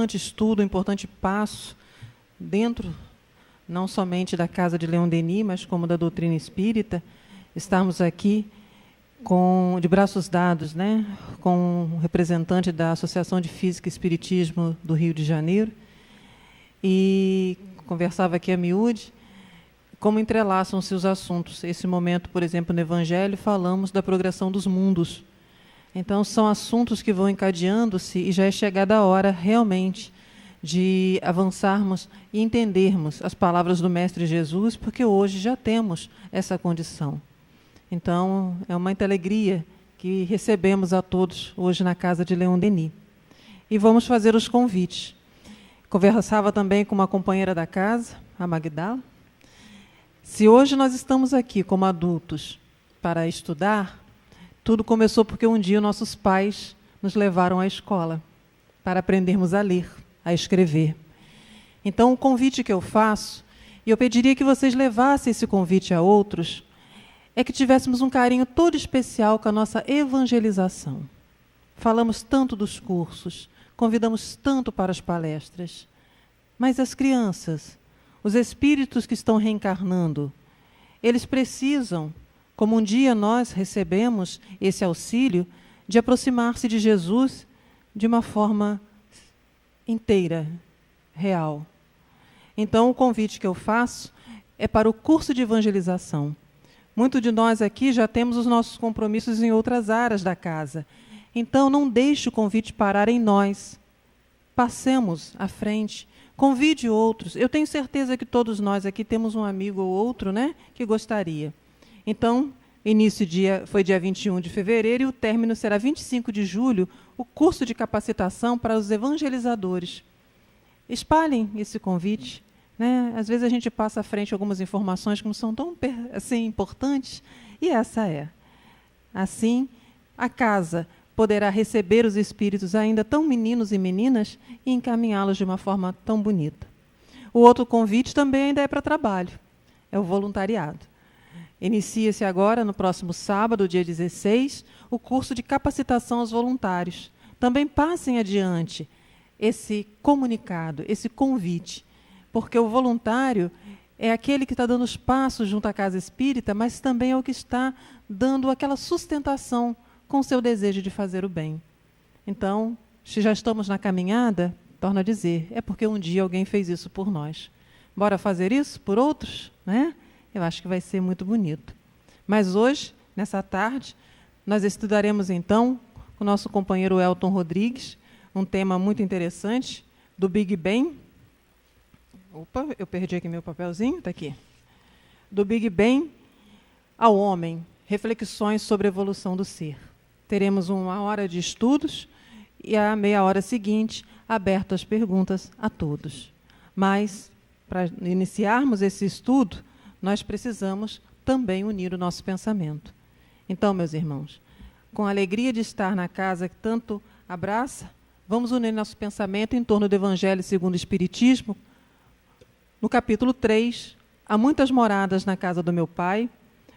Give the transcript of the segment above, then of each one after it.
importante estudo, um importante passo dentro, não somente da casa de Leon Denis, mas como da doutrina espírita, estarmos aqui de braços dados, né, com um representante da Associação de Física e Espiritismo do Rio de Janeiro, e conversava aqui a miúde, como entrelaçam-se os assuntos. Esse momento, por exemplo, no Evangelho, falamos da progressão dos mundos. Então, são assuntos que vão encadeando-se e já é chegada a hora, realmente, de avançarmos e entendermos as palavras do Mestre Jesus, porque hoje já temos essa condição. Então, é muita alegria que recebemos a todos hoje na casa de Leon Denis. E vamos fazer os convites. Conversava também com uma companheira da casa, a Magdala. Se hoje nós estamos aqui como adultos para estudar, tudo começou porque um dia nossos pais nos levaram à escola para aprendermos a ler, a escrever. Então, o convite que eu faço, e eu pediria que vocês levassem esse convite a outros, é que tivéssemos um carinho todo especial com a nossa evangelização. Falamos tanto dos cursos, convidamos tanto para as palestras, mas as crianças, os espíritos que estão reencarnando, eles precisam, como um dia nós recebemos esse auxílio, de aproximar-se de Jesus de uma forma inteira, real. Então, o convite que eu faço é para o curso de evangelização. Muitos de nós aqui já temos os nossos compromissos em outras áreas da casa. Então, não deixe o convite parar em nós. Passemos à frente, convide outros. Eu tenho certeza que todos nós aqui temos um amigo ou outro, né, que gostaria. Então, foi dia 21 de fevereiro e o término será 25 de julho, o curso de capacitação para os evangelizadores. Espalhem esse convite. Né? Às vezes a gente passa à frente algumas informações que não são tão assim, importantes, e essa é. Assim, a casa poderá receber os espíritos ainda tão meninos e meninas e encaminhá-los de uma forma tão bonita. O outro convite também ainda é para trabalho, é o voluntariado. Inicia-se agora, no próximo sábado, dia 16, o curso de capacitação aos voluntários. Também passem adiante esse comunicado, esse convite, porque o voluntário é aquele que está dando os passos junto à casa espírita, mas também é o que está dando aquela sustentação com o seu desejo de fazer o bem. Então, se já estamos na caminhada, torno a dizer, é porque um dia alguém fez isso por nós. Bora fazer isso por outros? Né? Eu acho que vai ser muito bonito. Mas hoje, nessa tarde, nós estudaremos então com o nosso companheiro Elton Rodrigues, um tema muito interessante, do Big Bang. Opa, eu perdi aqui meu papelzinho, está aqui. Do Big Bang ao homem, reflexões sobre a evolução do ser. Teremos 1 hora de estudos e a meia hora seguinte, aberto às perguntas a todos. Mas, para iniciarmos esse estudo, nós precisamos também unir o nosso pensamento. Então, meus irmãos, com a alegria de estar na casa que tanto abraça, vamos unir nosso pensamento em torno do Evangelho segundo o Espiritismo. No capítulo 3, há muitas moradas na casa do meu Pai,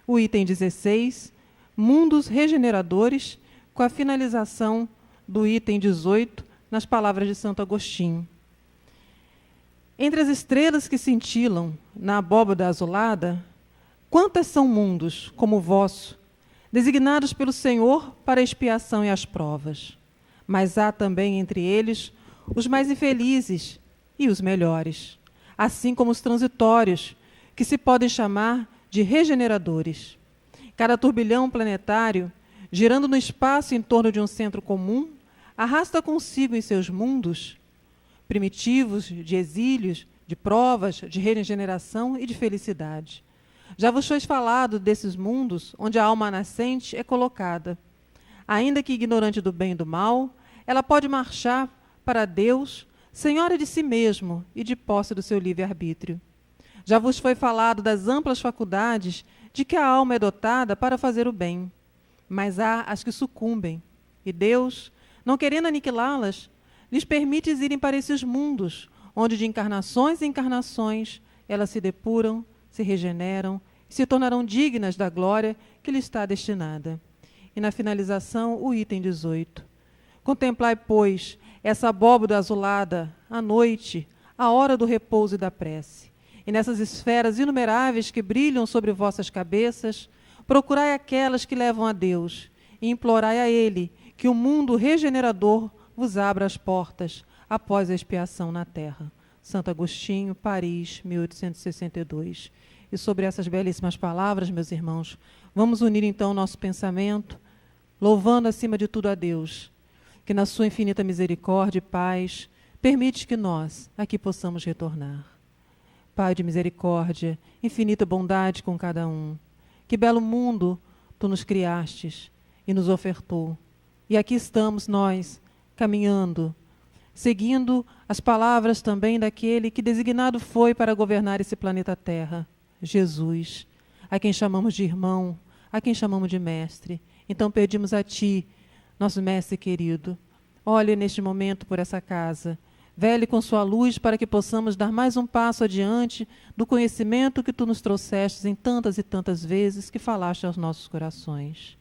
o item 16, mundos regeneradores, com a finalização do item 18, nas palavras de Santo Agostinho. Entre as estrelas que cintilam na abóbada azulada, quantas são mundos, como o vosso, designados pelo Senhor para a expiação e as provas. Mas há também entre eles os mais infelizes e os melhores, assim como os transitórios, que se podem chamar de regeneradores. Cada turbilhão planetário, girando no espaço em torno de um centro comum, arrasta consigo em seus mundos primitivos, de exílios, de provas, de regeneração e de felicidade. Já vos foi falado desses mundos onde a alma nascente é colocada. Ainda que ignorante do bem e do mal, ela pode marchar para Deus, senhora de si mesmo e de posse do seu livre-arbítrio. Já vos foi falado das amplas faculdades de que a alma é dotada para fazer o bem. Mas há as que sucumbem, e Deus, não querendo aniquilá-las, lhes permite irem para esses mundos, onde de encarnações em encarnações elas se depuram, se regeneram e se tornarão dignas da glória que lhes está destinada. E na finalização, o item 18. Contemplai, pois, essa abóbora azulada, à noite, a hora do repouso e da prece. E nessas esferas inumeráveis que brilham sobre vossas cabeças, procurai aquelas que levam a Deus, e implorai a Ele que o mundo regenerador vos abra as portas após a expiação na terra. Santo Agostinho, Paris, 1862. E sobre essas belíssimas palavras, meus irmãos, vamos unir então o nosso pensamento, louvando acima de tudo a Deus, que na sua infinita misericórdia e paz, permite que nós aqui possamos retornar. Pai de misericórdia, infinita bondade com cada um, que belo mundo Tu nos criastes e nos ofertou. E aqui estamos nós, caminhando, seguindo as palavras também daquele que designado foi para governar esse planeta Terra, Jesus, a quem chamamos de irmão, a quem chamamos de mestre. Então pedimos a Ti, nosso mestre querido, olhe neste momento por essa casa, vele com sua luz para que possamos dar mais um passo adiante do conhecimento que Tu nos trouxestes em tantas e tantas vezes que falaste aos nossos corações.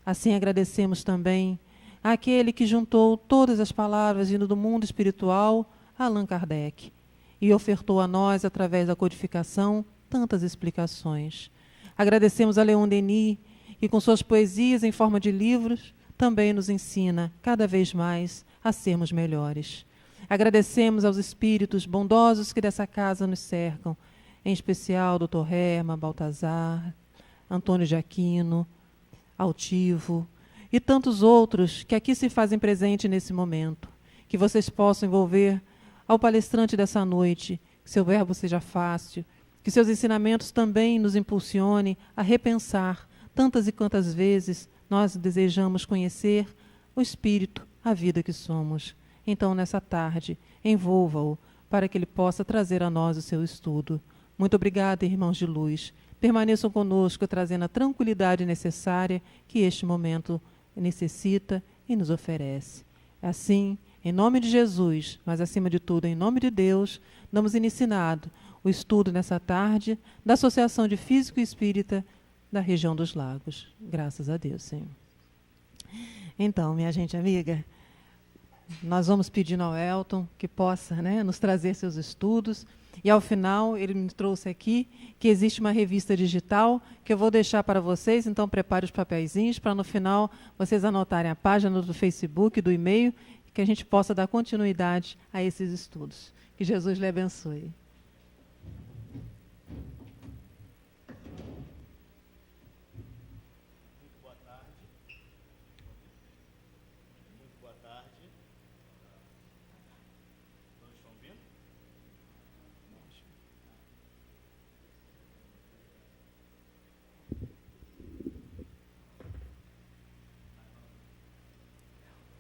Assim agradecemos também àquele que juntou todas as palavras vindo do mundo espiritual, Allan Kardec, e ofertou a nós, através da codificação, tantas explicações. Agradecemos a Leon Denis, que com suas poesias em forma de livros, também nos ensina, cada vez mais, a sermos melhores. Agradecemos aos espíritos bondosos que dessa casa nos cercam, em especial Dr. Herma, Baltazar, Antônio de Aquino, Altivo e tantos outros que aqui se fazem presente nesse momento. Que vocês possam envolver ao palestrante dessa noite, que seu verbo seja fácil, que seus ensinamentos também nos impulsionem a repensar tantas e quantas vezes nós desejamos conhecer o Espírito, a vida que somos. Então, nessa tarde, envolva-o para que ele possa trazer a nós o seu estudo. Muito obrigada, irmãos de luz. Permaneçam conosco, trazendo a tranquilidade necessária que este momento necessita e nos oferece. Assim, em nome de Jesus, mas acima de tudo, em nome de Deus, damos iniciado o estudo nessa tarde da Associação de Físico e Espírita da região dos Lagos. Graças a Deus, Senhor. Então, minha gente amiga, nós vamos pedir ao Elton que possa, nos trazer seus estudos. E, ao final, ele me trouxe aqui que existe uma revista digital que eu vou deixar para vocês. Então, prepare os papeizinhos para, no final, vocês anotarem a página do Facebook, do e-mail, que a gente possa dar continuidade a esses estudos. Que Jesus lhe abençoe.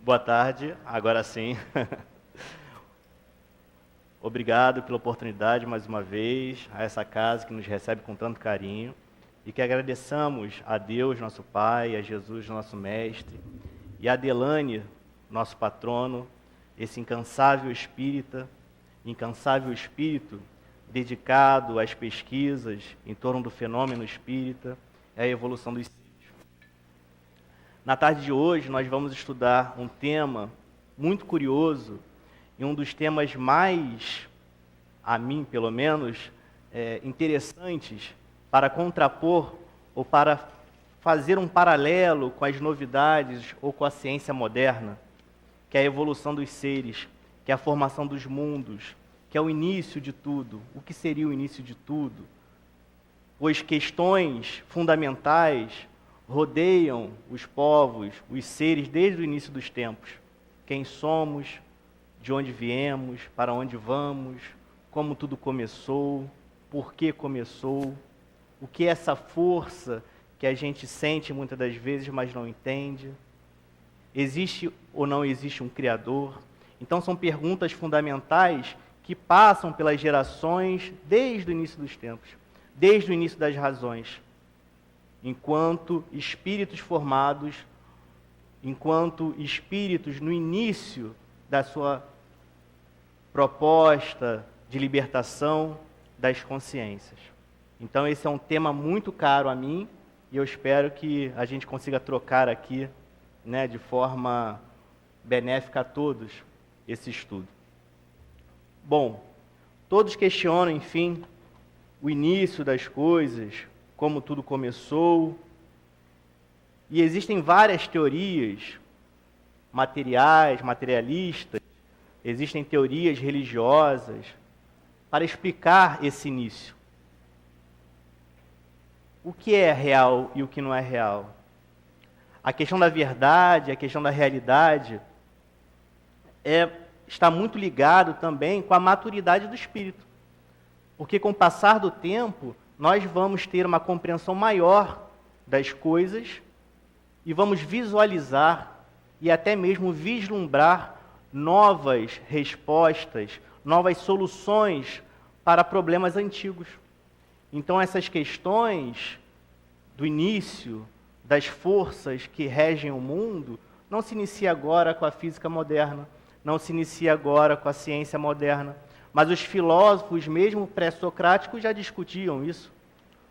Boa tarde, agora sim. Obrigado pela oportunidade, mais uma vez, a essa casa que nos recebe com tanto carinho e que agradeçamos a Deus, nosso Pai, a Jesus, nosso Mestre, e a Delane, nosso patrono, esse incansável espírito dedicado às pesquisas em torno do fenômeno espírita e à evolução dos seres. Na tarde de hoje, nós vamos estudar um tema muito curioso e um dos temas mais, a mim pelo menos, interessantes para contrapor ou para fazer um paralelo com as novidades ou com a ciência moderna, que é a evolução dos seres, que é a formação dos mundos, que é o início de tudo. O que seria o início de tudo? Pois questões fundamentais rodeiam os povos, os seres, desde o início dos tempos. Quem somos, de onde viemos, para onde vamos, como tudo começou, por que começou, o que é essa força que a gente sente muitas das vezes, mas não entende. Existe ou não existe um Criador? Então são perguntas fundamentais que passam pelas gerações desde o início dos tempos, desde o início das razões. Enquanto espíritos formados, enquanto espíritos no início da sua proposta de libertação das consciências. Então esse é um tema muito caro a mim e eu espero que a gente consiga trocar aqui, de forma benéfica a todos, esse estudo. Bom, todos questionam, enfim, o início das coisas, como tudo começou. E existem várias teorias materiais, materialistas, existem teorias religiosas para explicar esse início. O que é real e o que não é real? A questão da verdade, a questão da realidade está muito ligado também com a maturidade do espírito. Porque com o passar do tempo, nós vamos ter uma compreensão maior das coisas e vamos visualizar e até mesmo vislumbrar novas respostas, novas soluções para problemas antigos. Então essas questões do início, das forças que regem o mundo, não se inicia agora com a física moderna, não se inicia agora com a ciência moderna, mas os filósofos, mesmo pré-socráticos, já discutiam isso.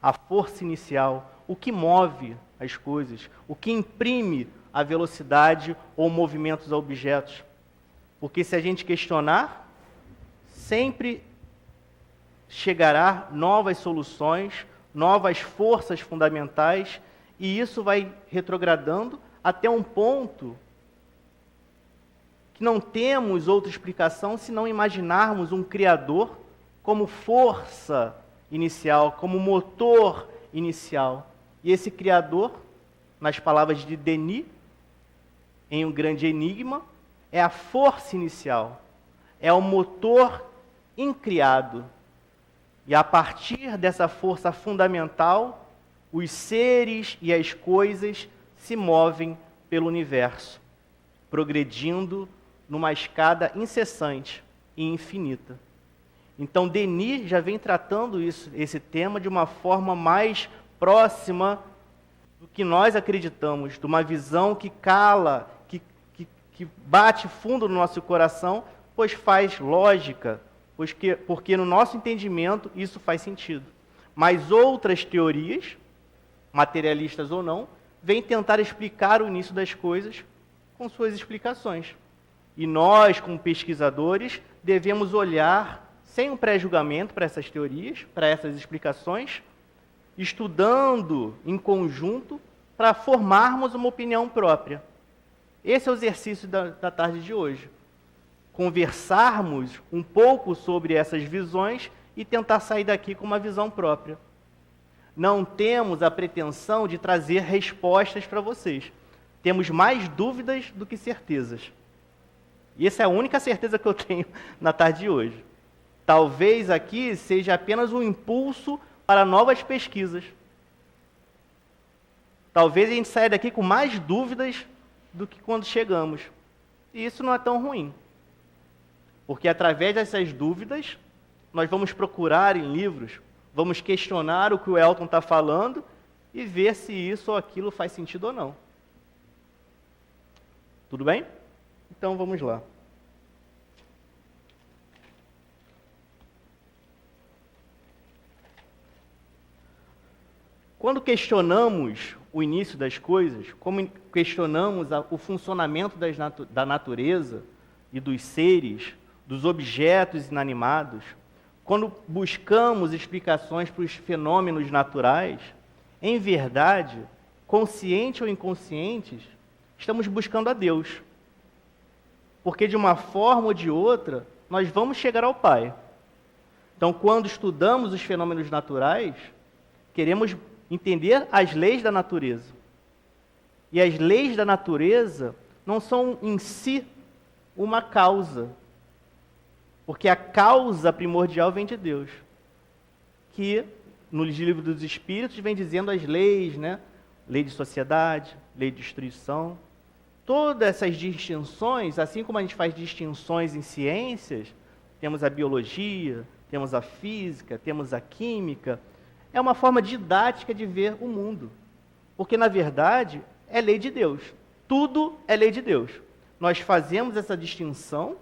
A força inicial, o que move as coisas, o que imprime a velocidade ou movimentos a objetos. Porque se a gente questionar, sempre chegará novas soluções, novas forças fundamentais, e isso vai retrogradando até um ponto que não temos outra explicação se não imaginarmos um Criador como força inicial, como motor inicial. E esse Criador, nas palavras de Denis, em Um Grande Enigma, é a força inicial, é o motor incriado. E a partir dessa força fundamental, os seres e as coisas se movem pelo universo, progredindo numa escada incessante e infinita. Então, Denis já vem tratando esse tema de uma forma mais próxima do que nós acreditamos, de uma visão que cala, que bate fundo no nosso coração, pois faz lógica, porque no nosso entendimento isso faz sentido. Mas outras teorias, materialistas ou não, vêm tentar explicar o início das coisas com suas explicações. E nós, como pesquisadores, devemos olhar sem um pré-julgamento para essas teorias, para essas explicações, estudando em conjunto para formarmos uma opinião própria. Esse é o exercício da tarde de hoje. Conversarmos um pouco sobre essas visões e tentar sair daqui com uma visão própria. Não temos a pretensão de trazer respostas para vocês. Temos mais dúvidas do que certezas. E essa é a única certeza que eu tenho na tarde de hoje. Talvez aqui seja apenas um impulso para novas pesquisas. Talvez a gente saia daqui com mais dúvidas do que quando chegamos. E isso não é tão ruim. Porque através dessas dúvidas, nós vamos procurar em livros, vamos questionar o que o Elton está falando e ver se isso ou aquilo faz sentido ou não. Tudo bem? Então vamos lá. Quando questionamos o início das coisas, como questionamos o funcionamento da natureza e dos seres, dos objetos inanimados, quando buscamos explicações para os fenômenos naturais, em verdade, consciente ou inconscientes, estamos buscando a Deus. Porque de uma forma ou de outra, nós vamos chegar ao Pai. Então, quando estudamos os fenômenos naturais, queremos entender as leis da natureza. E as leis da natureza não são em si uma causa, porque a causa primordial vem de Deus, que no livro dos Espíritos vem dizendo as leis, né? Lei de sociedade, lei de destruição. Todas essas distinções, assim como a gente faz distinções em ciências, temos a biologia, temos a física, temos a química, é uma forma didática de ver o mundo. Porque, na verdade, é lei de Deus. Tudo é lei de Deus. Nós fazemos essa distinção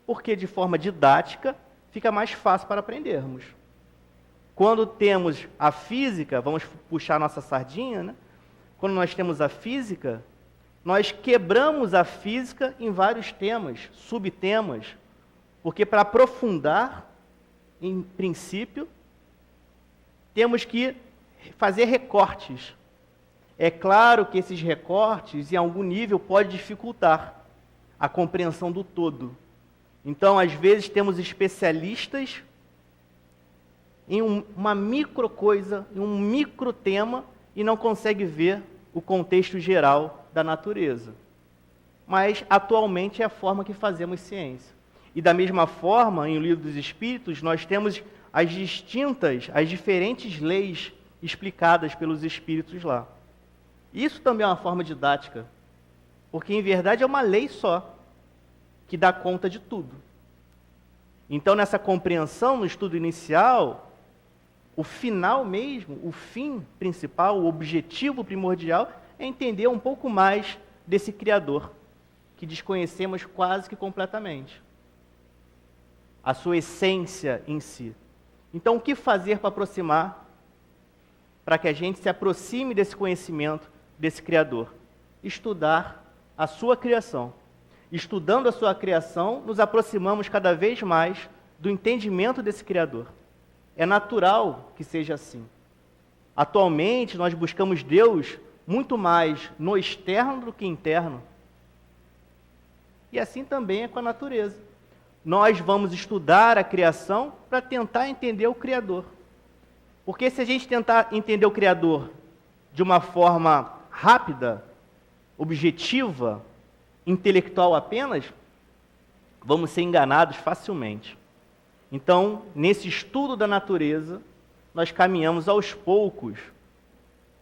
porque, de forma didática, fica mais fácil para aprendermos. Quando temos a física, vamos puxar a nossa sardinha, né? Quando nós temos a física, nós quebramos a física em vários temas, subtemas, porque para aprofundar, em princípio, temos que fazer recortes. É claro que esses recortes, em algum nível, podem dificultar a compreensão do todo. Então, às vezes, temos especialistas em uma micro coisa, em um micro tema, e não consegue ver o contexto geral da natureza. Mas, atualmente, é a forma que fazemos ciência. E, da mesma forma, em O Livro dos Espíritos, nós temos as diferentes leis explicadas pelos Espíritos lá. Isso também é uma forma didática, porque, em verdade, é uma lei só, que dá conta de tudo. Então, nessa compreensão, no estudo inicial, o final mesmo, o fim principal, o objetivo primordial, é entender um pouco mais desse Criador, que desconhecemos quase que completamente. A sua essência em si. Então, o que fazer para aproximar, para que a gente se aproxime desse conhecimento, desse Criador? Estudar a sua criação. Estudando a sua criação, nos aproximamos cada vez mais do entendimento desse Criador. É natural que seja assim. Atualmente, nós buscamos Deus muito mais no externo do que interno. E assim também é com a natureza. Nós vamos estudar a criação para tentar entender o Criador. Porque se a gente tentar entender o Criador de uma forma rápida, objetiva, intelectual apenas, vamos ser enganados facilmente. Então, nesse estudo da natureza, nós caminhamos aos poucos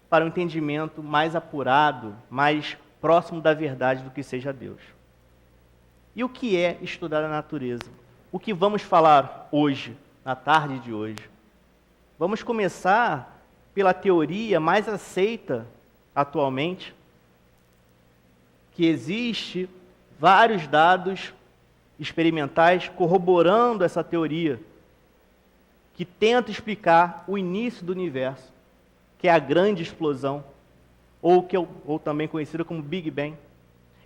para um entendimento mais apurado, mais próximo da verdade do que seja Deus. E o que é estudar a natureza? O que vamos falar hoje, na tarde de hoje? Vamos começar pela teoria mais aceita atualmente, que existe vários dados experimentais corroborando essa teoria, que tenta explicar o início do universo, que é a grande explosão, ou também conhecida como Big Bang.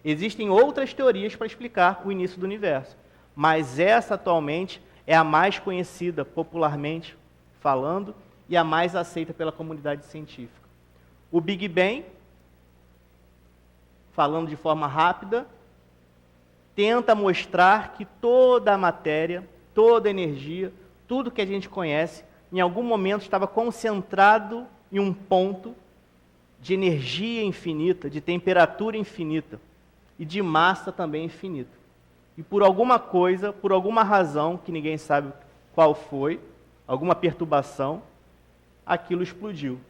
Existem outras teorias para explicar o início do universo, mas essa atualmente é a mais conhecida popularmente falando e a mais aceita pela comunidade científica. O Big Bang, falando de forma rápida, tenta mostrar que toda a matéria, toda a energia, tudo que a gente conhece, em algum momento estava concentrado em um ponto de energia infinita, de temperatura infinita e de massa também infinita. E por alguma coisa, por alguma razão, que ninguém sabe qual foi, alguma perturbação, aquilo explodiu.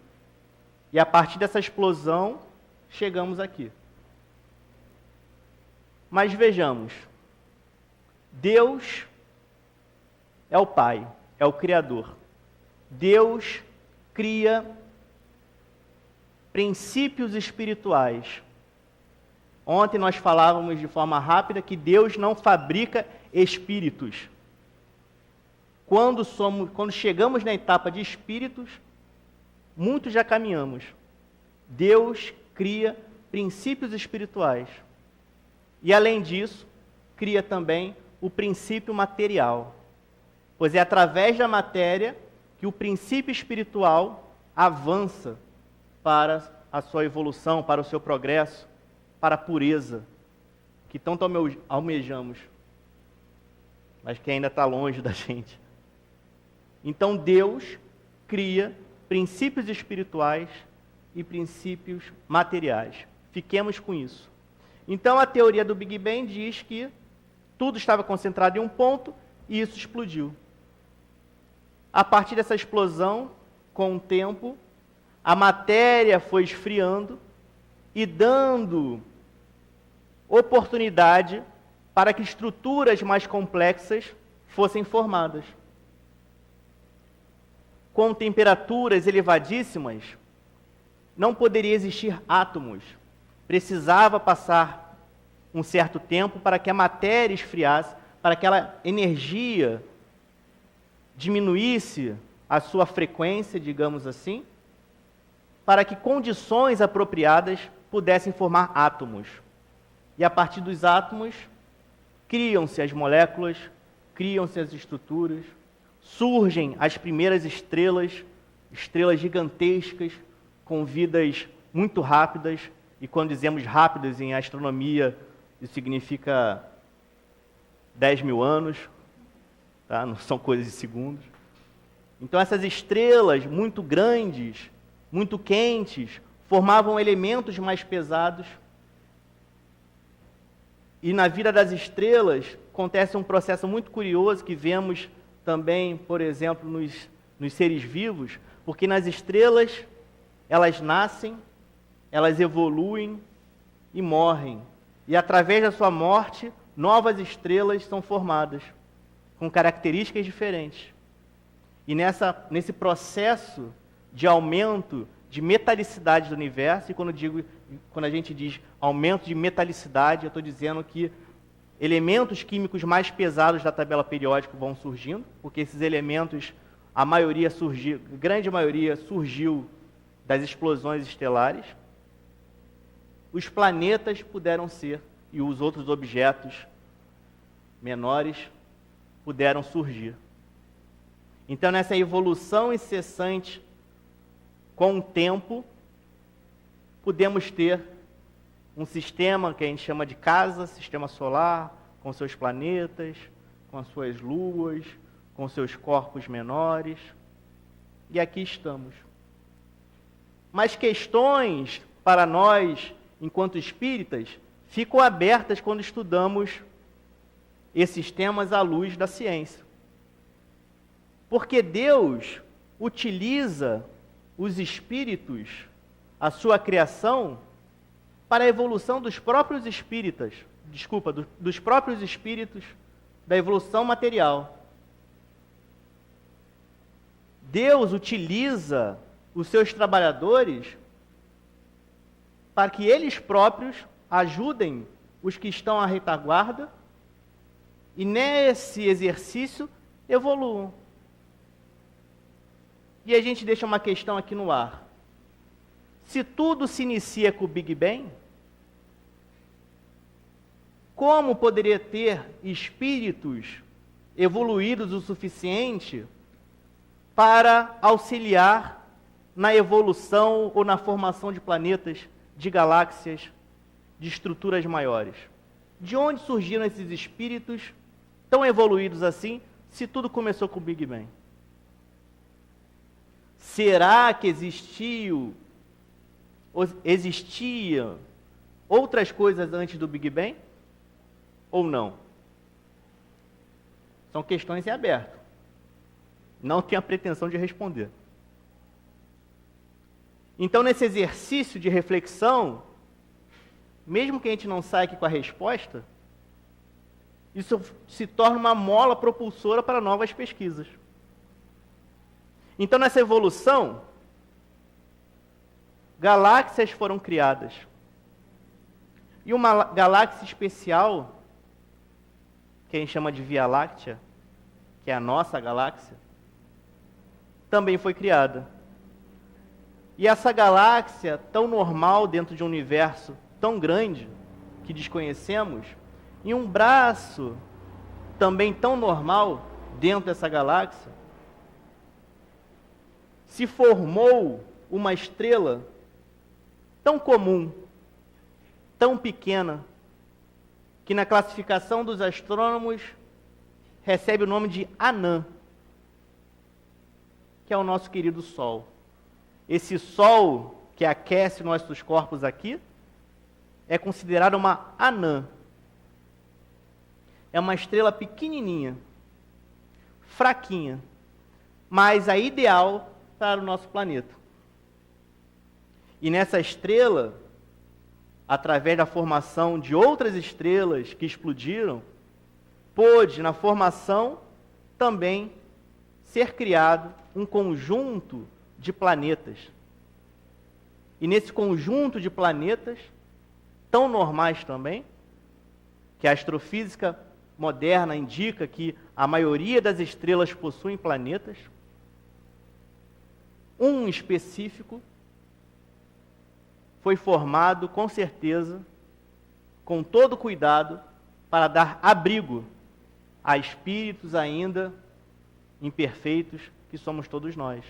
E a partir dessa explosão, chegamos aqui. Mas vejamos, Deus é o Pai, é o Criador. Deus cria princípios espirituais. Ontem nós falávamos de forma rápida que Deus não fabrica espíritos. Quando chegamos na etapa de espíritos, muito já caminhamos. Deus cria princípios espirituais. E, além disso, cria também o princípio material. Pois é através da matéria que o princípio espiritual avança para a sua evolução, para o seu progresso, para a pureza, que tanto almejamos, mas que ainda está longe da gente. Então, Deus cria princípios espirituais e princípios materiais. Fiquemos com isso. Então, a teoria do Big Bang diz que tudo estava concentrado em um ponto e isso explodiu. A partir dessa explosão, com o tempo, a matéria foi esfriando e dando oportunidade para que estruturas mais complexas fossem formadas. Com temperaturas elevadíssimas, não poderia existir átomos. Precisava passar um certo tempo para que a matéria esfriasse, para que aquela energia diminuísse a sua frequência, digamos assim, para que condições apropriadas pudessem formar átomos. E a partir dos átomos, criam-se as moléculas, criam-se as estruturas, surgem as primeiras estrelas, estrelas gigantescas, com vidas muito rápidas, e quando dizemos rápidas em astronomia, isso significa 10 mil anos, tá? Não são coisas de segundos. Então essas estrelas muito grandes, muito quentes, formavam elementos mais pesados. E na vida das estrelas acontece um processo muito curioso que vemos também, por exemplo, nos seres vivos, porque nas estrelas elas nascem, elas evoluem e morrem. E através da sua morte, novas estrelas são formadas, com características diferentes. E nesse processo de aumento de metalicidade do universo, e quando a gente diz aumento de metalicidade, eu estou dizendo que elementos químicos mais pesados da tabela periódica vão surgindo, porque esses elementos, a grande maioria surgiu das explosões estelares. Os planetas puderam ser, e os outros objetos menores puderam surgir. Então, nessa evolução incessante com o tempo, podemos ter um sistema que a gente chama de casa, sistema solar, com seus planetas, com as suas luas, com seus corpos menores. E aqui estamos. Mas questões para nós, enquanto espíritas, ficam abertas quando estudamos esses temas à luz da ciência. Porque Deus utiliza os espíritos, a sua criação, para a evolução dos próprios dos próprios espíritos da evolução material. Deus utiliza os seus trabalhadores para que eles próprios ajudem os que estão à retaguarda e nesse exercício evoluam. E a gente deixa uma questão aqui no ar. Se tudo se inicia com o Big Bang, como poderia ter espíritos evoluídos o suficiente para auxiliar na evolução ou na formação de planetas, de galáxias, de estruturas maiores? De onde surgiram esses espíritos tão evoluídos assim, se tudo começou com o Big Bang? Será que existiam outras coisas antes do Big Bang? Ou não? São questões em aberto. Não tenho a pretensão de responder. Então, nesse exercício de reflexão, mesmo que a gente não saia aqui com a resposta, isso se torna uma mola propulsora para novas pesquisas. Então, nessa evolução, galáxias foram criadas. E uma galáxia especial, que a gente chama de Via Láctea, que é a nossa galáxia, também foi criada. E essa galáxia, tão normal dentro de um universo tão grande, que desconhecemos, e um braço também tão normal dentro dessa galáxia, se formou uma estrela tão comum, tão pequena, que na classificação dos astrônomos recebe o nome de Anã, que é o nosso querido Sol. Esse Sol que aquece nossos corpos aqui é considerado uma Anã. É uma estrela pequenininha, fraquinha, mas a ideal para o nosso planeta. E nessa estrela, através da formação de outras estrelas que explodiram, pôde, na formação, também ser criado um conjunto de planetas. E nesse conjunto de planetas, tão normais também, que a astrofísica moderna indica que a maioria das estrelas possuem planetas, um específico foi formado, com certeza, com todo cuidado, para dar abrigo a espíritos ainda imperfeitos, que somos todos nós.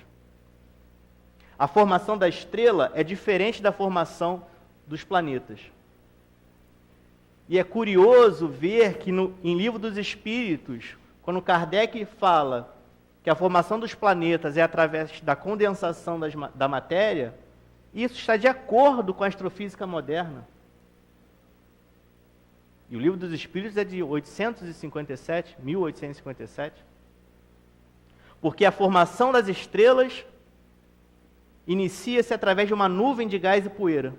A formação da estrela é diferente da formação dos planetas. E é curioso ver que em Livro dos Espíritos, quando Kardec fala que a formação dos planetas é através da condensação da matéria, isso está de acordo com a astrofísica moderna. E o Livro dos Espíritos é de 1857. Porque a formação das estrelas inicia-se através de uma nuvem de gás e poeira.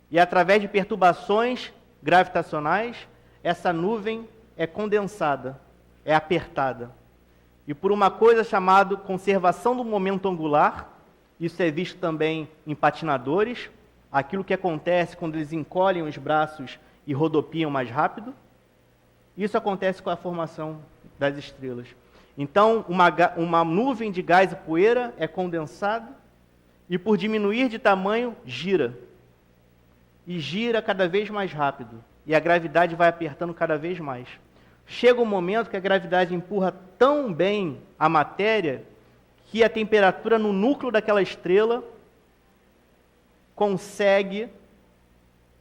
E através de perturbações gravitacionais, essa nuvem é condensada, é apertada. E por uma coisa chamada conservação do momento angular, isso é visto também em patinadores, aquilo que acontece quando eles encolhem os braços e rodopiam mais rápido, isso acontece com a formação das estrelas. Então, uma nuvem de gás e poeira é condensada e, por diminuir de tamanho, gira. E gira cada vez mais rápido. E a gravidade vai apertando cada vez mais. Chega um momento que a gravidade empurra tão bem a matéria que a temperatura no núcleo daquela estrela consegue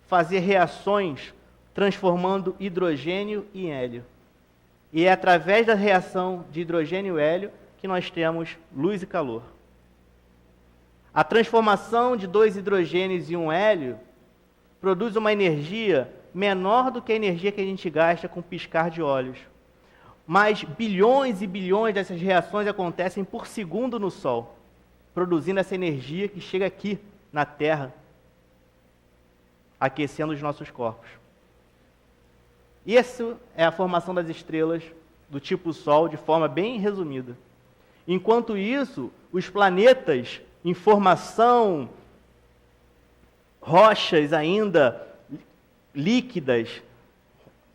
fazer reações transformando hidrogênio em hélio. E é através da reação de hidrogênio e hélio que nós temos luz e calor. A transformação de 2 hidrogênios em um hélio produz uma energia menor do que a energia que a gente gasta com piscar de olhos. Mas bilhões e bilhões dessas reações acontecem por segundo no Sol, produzindo essa energia que chega aqui na Terra, aquecendo os nossos corpos. E essa é a formação das estrelas do tipo Sol, de forma bem resumida. Enquanto isso, os planetas em formação, rochas ainda líquidas,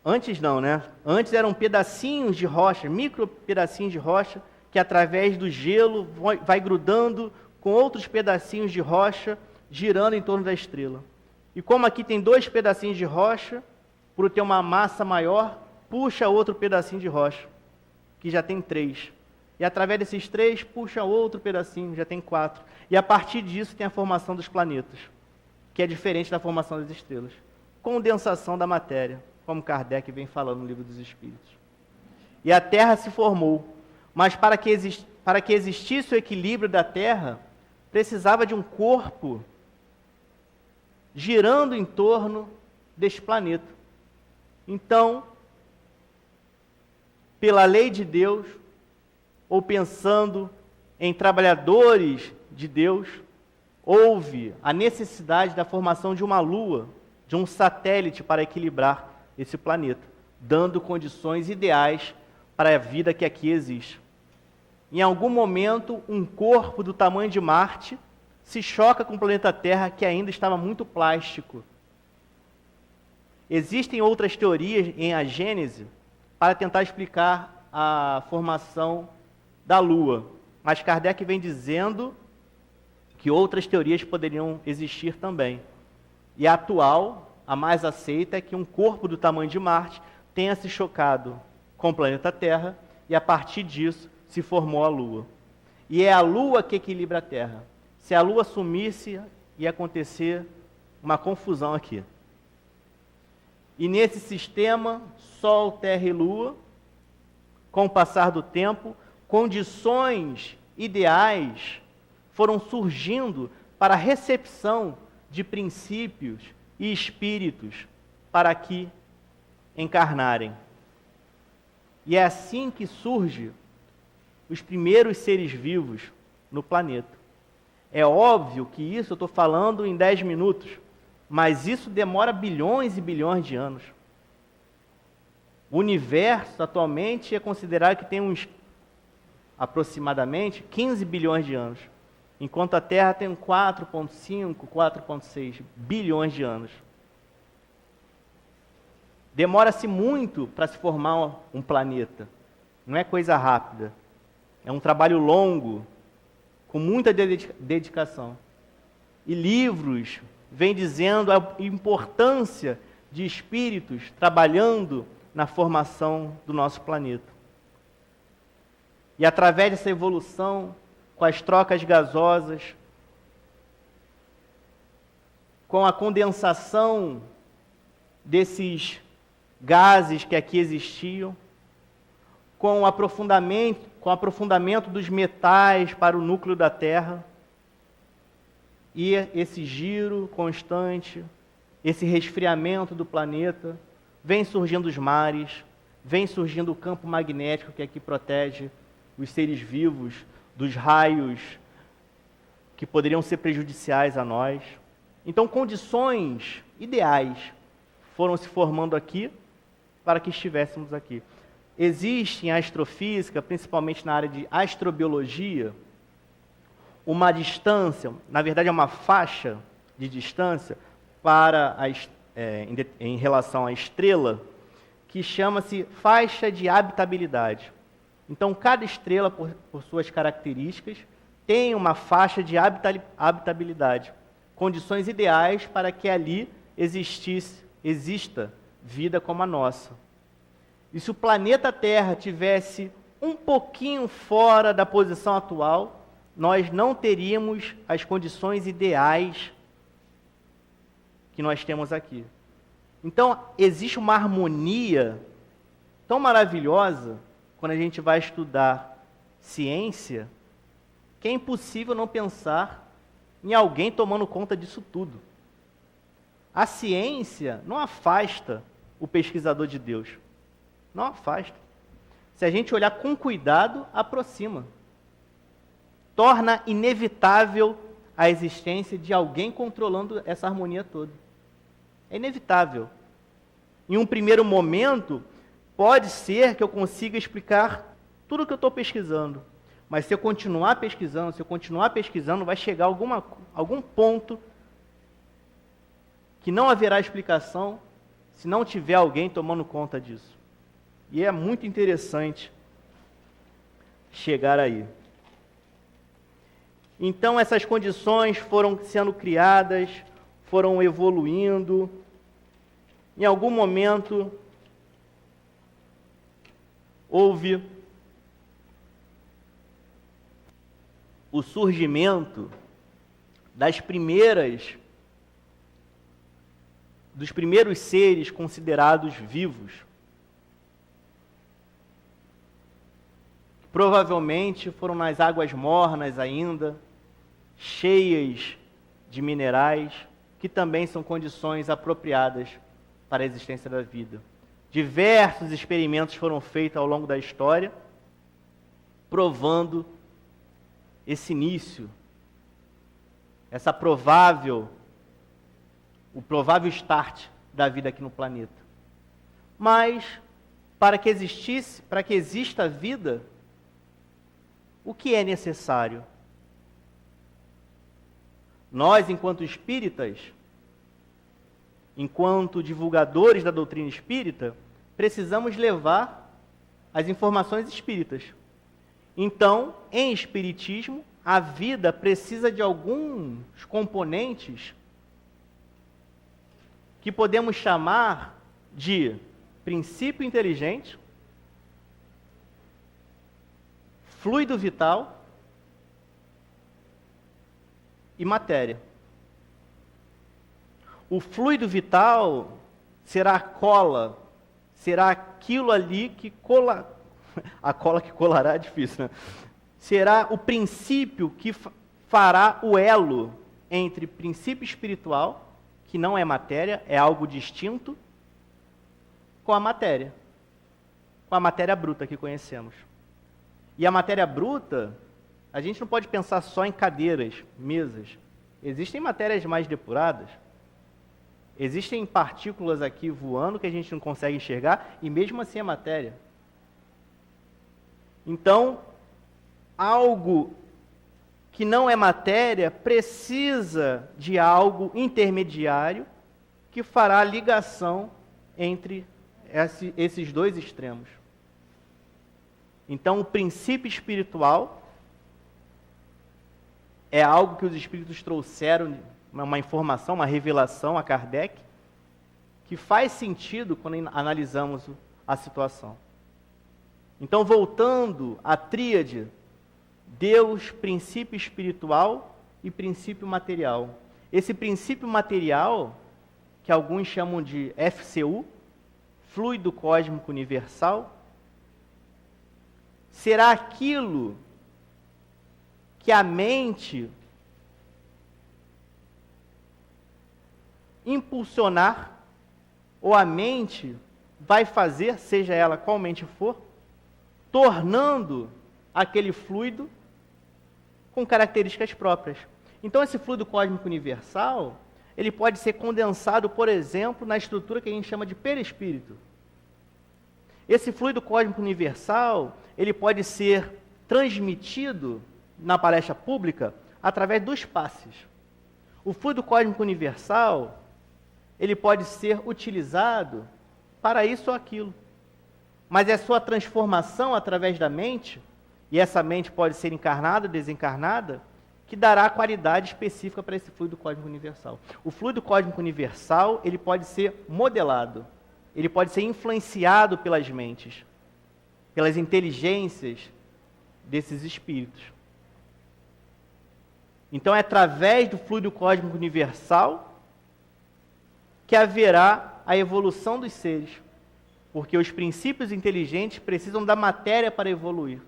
antes não, né? Antes eram pedacinhos de rocha, micro pedacinhos de rocha, que através do gelo vai grudando com outros pedacinhos de rocha, girando em torno da estrela. E como aqui tem 2 pedacinhos de rocha, por ter uma massa maior, puxa outro pedacinho de rocha, que já tem 3. E através desses 3, puxa outro pedacinho, já tem 4. E a partir disso tem a formação dos planetas, que é diferente da formação das estrelas. Condensação da matéria, como Kardec vem falando no Livro dos Espíritos. E a Terra se formou, mas para que existisse o equilíbrio da Terra, precisava de um corpo girando em torno deste planeta. Então, pela lei de Deus, ou pensando em trabalhadores de Deus, houve a necessidade da formação de uma lua, de um satélite para equilibrar esse planeta, dando condições ideais para a vida que aqui existe. Em algum momento, um corpo do tamanho de Marte se choca com o planeta Terra, que ainda estava muito plástico. Existem outras teorias em a Gênese para tentar explicar a formação da Lua, mas Kardec vem dizendo que outras teorias poderiam existir também. E a atual, a mais aceita, é que um corpo do tamanho de Marte tenha se chocado com o planeta Terra e a partir disso se formou a Lua. E é a Lua que equilibra a Terra. Se a Lua sumisse, ia acontecer uma confusão aqui. E nesse sistema, Sol, Terra e Lua, com o passar do tempo, condições ideais foram surgindo para a recepção de princípios e espíritos para aqui encarnarem. E é assim que surgem os primeiros seres vivos no planeta. É óbvio que isso eu estou falando em 10 minutos, mas isso demora bilhões e bilhões de anos. O universo atualmente é considerado que tem uns aproximadamente 15 bilhões de anos, enquanto a Terra tem 4,5, 4,6 bilhões de anos. Demora-se muito para se formar um planeta. Não é coisa rápida. É um trabalho longo, com muita dedicação. E livros vem dizendo a importância de espíritos trabalhando na formação do nosso planeta. E através dessa evolução, com as trocas gasosas, com a condensação desses gases que aqui existiam, com o aprofundamento dos metais para o núcleo da Terra, e esse giro constante, esse resfriamento do planeta, vem surgindo os mares, vem surgindo o campo magnético que aqui protege os seres vivos dos raios que poderiam ser prejudiciais a nós. Então, condições ideais foram se formando aqui para que estivéssemos aqui. Existe em astrofísica, principalmente na área de astrobiologia, uma distância, na verdade é uma faixa de distância em relação à estrela, que chama-se faixa de habitabilidade. Então, cada estrela, por suas características, tem uma faixa de habitabilidade, condições ideais para que ali exista vida como a nossa. E se o planeta Terra tivesse um pouquinho fora da posição atual, nós não teríamos as condições ideais que nós temos aqui. Então, existe uma harmonia tão maravilhosa quando a gente vai estudar ciência, que é impossível não pensar em alguém tomando conta disso tudo. A ciência não afasta o pesquisador de Deus. Não afasta. Se a gente olhar com cuidado, aproxima. Torna inevitável a existência de alguém controlando essa harmonia toda. É inevitável. Em um primeiro momento, pode ser que eu consiga explicar tudo o que eu estou pesquisando. Mas se eu continuar pesquisando, vai chegar algum ponto que não haverá explicação se não tiver alguém tomando conta disso. E é muito interessante chegar aí. Então, essas condições foram sendo criadas, foram evoluindo. Em algum momento, houve o surgimento dos primeiros seres considerados vivos. Provavelmente foram nas águas mornas ainda, cheias de minerais, que também são condições apropriadas para a existência da vida. Diversos experimentos foram feitos ao longo da história, provando esse início, o provável start da vida aqui no planeta. Mas, para que exista vida, o que é necessário? Nós, enquanto espíritas, enquanto divulgadores da doutrina espírita, precisamos levar as informações espíritas. Então, em espiritismo, a vida precisa de alguns componentes que podemos chamar de princípio inteligente, fluido vital e matéria. O fluido vital será a cola, será aquilo ali que cola. A cola que colará é difícil, né? Será o princípio que fará o elo entre princípio espiritual, que não é matéria, é algo distinto, com a matéria bruta que conhecemos. E a matéria bruta, a gente não pode pensar só em cadeiras, mesas. Existem matérias mais depuradas. Existem partículas aqui voando que a gente não consegue enxergar, e mesmo assim é matéria. Então, algo que não é matéria precisa de algo intermediário que fará a ligação entre esses dois extremos. Então, o princípio espiritual é algo que os espíritos trouxeram uma informação, uma revelação a Kardec, que faz sentido quando analisamos a situação. Então, voltando à tríade, Deus, princípio espiritual e princípio material. Esse princípio material, que alguns chamam de FCU, fluido cósmico universal, será aquilo que a mente impulsionar, ou a mente vai fazer, seja ela qual mente for, tornando aquele fluido com características próprias. Então, esse fluido cósmico universal, ele pode ser condensado, por exemplo, na estrutura que a gente chama de perispírito. Esse fluido cósmico universal, ele pode ser transmitido na palestra pública através dos passes. O fluido cósmico universal, ele pode ser utilizado para isso ou aquilo. Mas é sua transformação através da mente, e essa mente pode ser encarnada ou desencarnada, que dará a qualidade específica para esse fluido cósmico universal. O fluido cósmico universal, ele pode ser modelado, ele pode ser influenciado pelas mentes, pelas inteligências desses espíritos. Então, é através do fluido cósmico universal que haverá a evolução dos seres, porque os princípios inteligentes precisam da matéria para evoluir.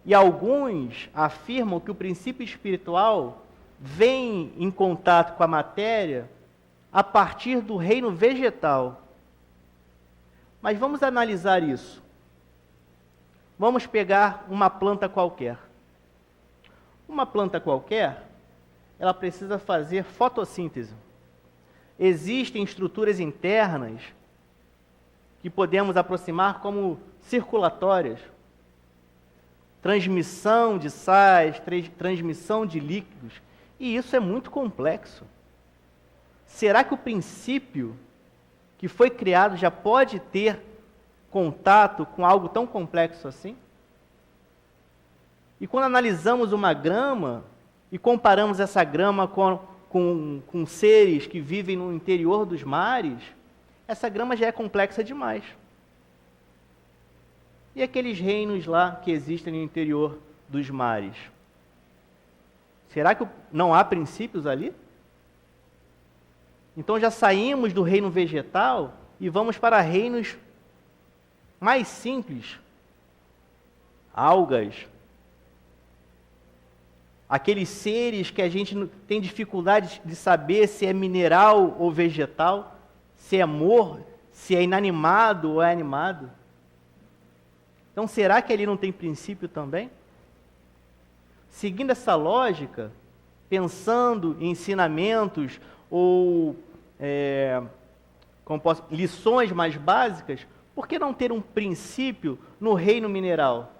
E alguns afirmam que o princípio espiritual vem em contato com a matéria a partir do reino vegetal. Mas vamos analisar isso. Vamos pegar uma planta qualquer. Uma planta qualquer, ela precisa fazer fotossíntese. Existem estruturas internas que podemos aproximar como circulatórias. Transmissão de sais, transmissão de líquidos, e isso é muito complexo. Será que o princípio que foi criado já pode ter contato com algo tão complexo assim? E quando analisamos uma grama e comparamos essa grama com seres que vivem no interior dos mares, essa grama já é complexa demais. E aqueles reinos lá que existem no interior dos mares? Será que não há princípios ali? Então já saímos do reino vegetal e vamos para reinos mais simples. Algas. Aqueles seres que a gente tem dificuldade de saber se é mineral ou vegetal, se é amor, se é inanimado ou é animado. Então, será que ali não tem princípio também? Seguindo essa lógica, pensando em ensinamentos ou lições mais básicas, por que não ter um princípio no reino mineral?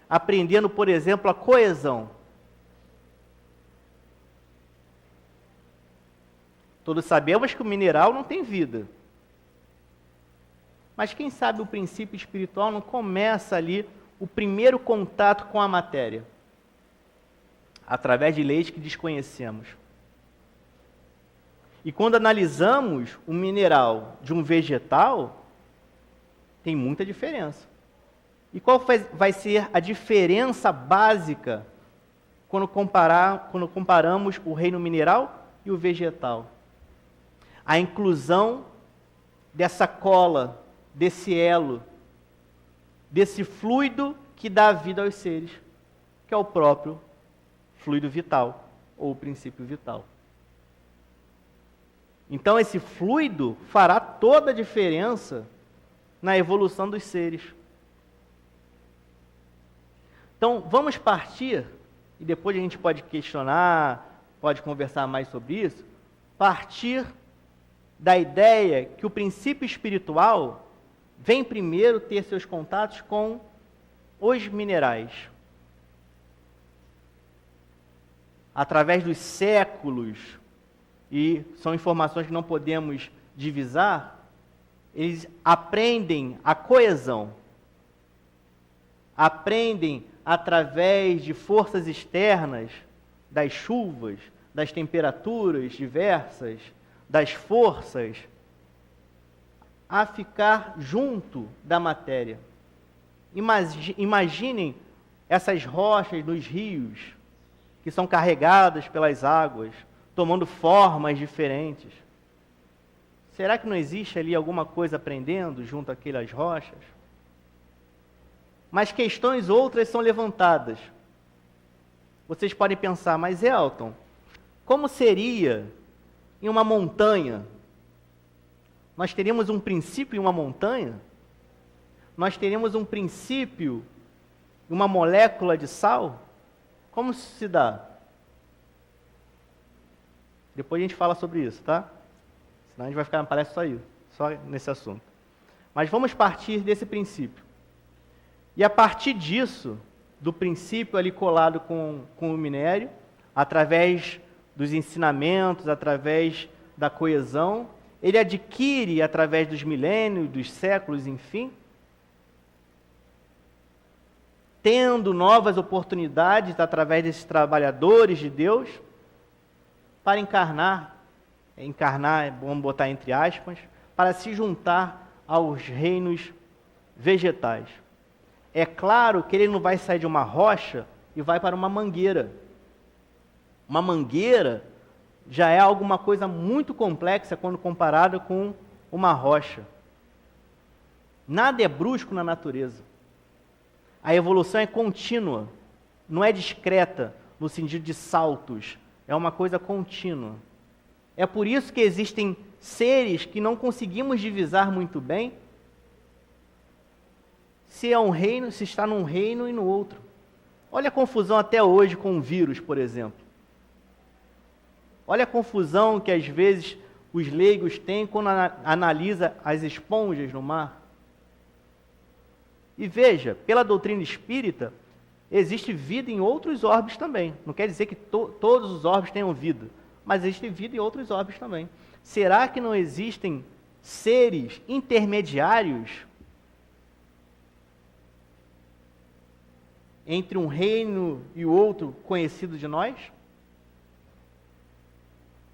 Aprendendo, por exemplo, a coesão. Todos sabemos que o mineral não tem vida. Mas quem sabe o princípio espiritual não começa ali o primeiro contato com a matéria, através de leis que desconhecemos. E quando analisamos o mineral de um vegetal, tem muita diferença. E qual vai ser a diferença básica quando comparamos o reino mineral e o vegetal? A inclusão dessa cola, desse elo, desse fluido que dá vida aos seres, que é o próprio fluido vital, ou princípio vital. Então, esse fluido fará toda a diferença na evolução dos seres. Então, vamos partir, e depois a gente pode questionar, pode conversar mais sobre isso, partir da ideia que o princípio espiritual vem primeiro ter seus contatos com os minerais. Através dos séculos, e são informações que não podemos divisar, eles aprendem a coesão. Aprendem através de forças externas, das chuvas, das temperaturas diversas, das forças, a ficar junto da matéria. Imaginem essas rochas dos rios, que são carregadas pelas águas, tomando formas diferentes. Será que não existe ali alguma coisa aprendendo junto àquelas rochas? Mas questões outras são levantadas. Vocês podem pensar, mas Elton, como seria em uma montanha? Nós teríamos um princípio em uma montanha? Nós teríamos um princípio em uma molécula de sal? Como isso se dá? Depois a gente fala sobre isso, tá? Senão a gente vai ficar na palestra só nesse assunto. Mas vamos partir desse princípio. E a partir disso, do princípio ali colado com o minério, através dos ensinamentos, através da coesão, ele adquire, através dos milênios, dos séculos, enfim, tendo novas oportunidades através desses trabalhadores de Deus, para encarnar, vamos botar entre aspas, para se juntar aos reinos vegetais. É claro que ele não vai sair de uma rocha e vai para uma mangueira. Uma mangueira já é alguma coisa muito complexa quando comparada com uma rocha. Nada é brusco na natureza. A evolução é contínua, não é discreta no sentido de saltos, é uma coisa contínua. É por isso que existem seres que não conseguimos divisar muito bem se é um reino, se está num reino e no outro. Olha a confusão até hoje com o vírus, por exemplo. Olha a confusão que às vezes os leigos têm quando analisa as esponjas no mar. E veja, pela doutrina espírita, existe vida em outros orbes também. Não quer dizer que todos os orbes tenham vida, mas existe vida em outros orbes também. Será que não existem seres intermediários entre um reino e o outro conhecido de nós?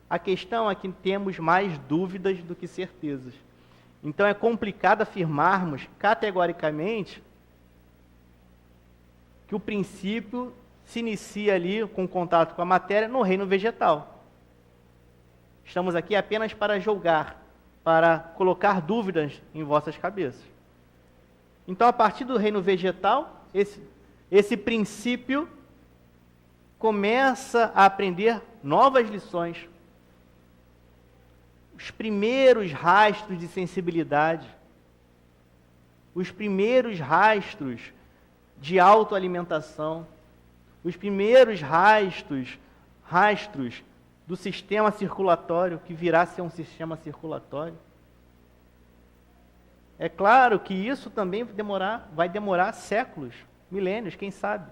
A questão é que temos mais dúvidas do que certezas. Então é complicado afirmarmos categoricamente que o princípio se inicia ali com contato com a matéria no reino vegetal. Estamos aqui apenas para julgar, para colocar dúvidas em vossas cabeças. Então, a partir do reino vegetal, esse princípio começa a aprender novas lições. Os primeiros rastros de sensibilidade, os primeiros rastros de autoalimentação, os primeiros rastros do sistema circulatório, que virá a ser um sistema circulatório. É claro que isso também vai demorar séculos, milênios, quem sabe.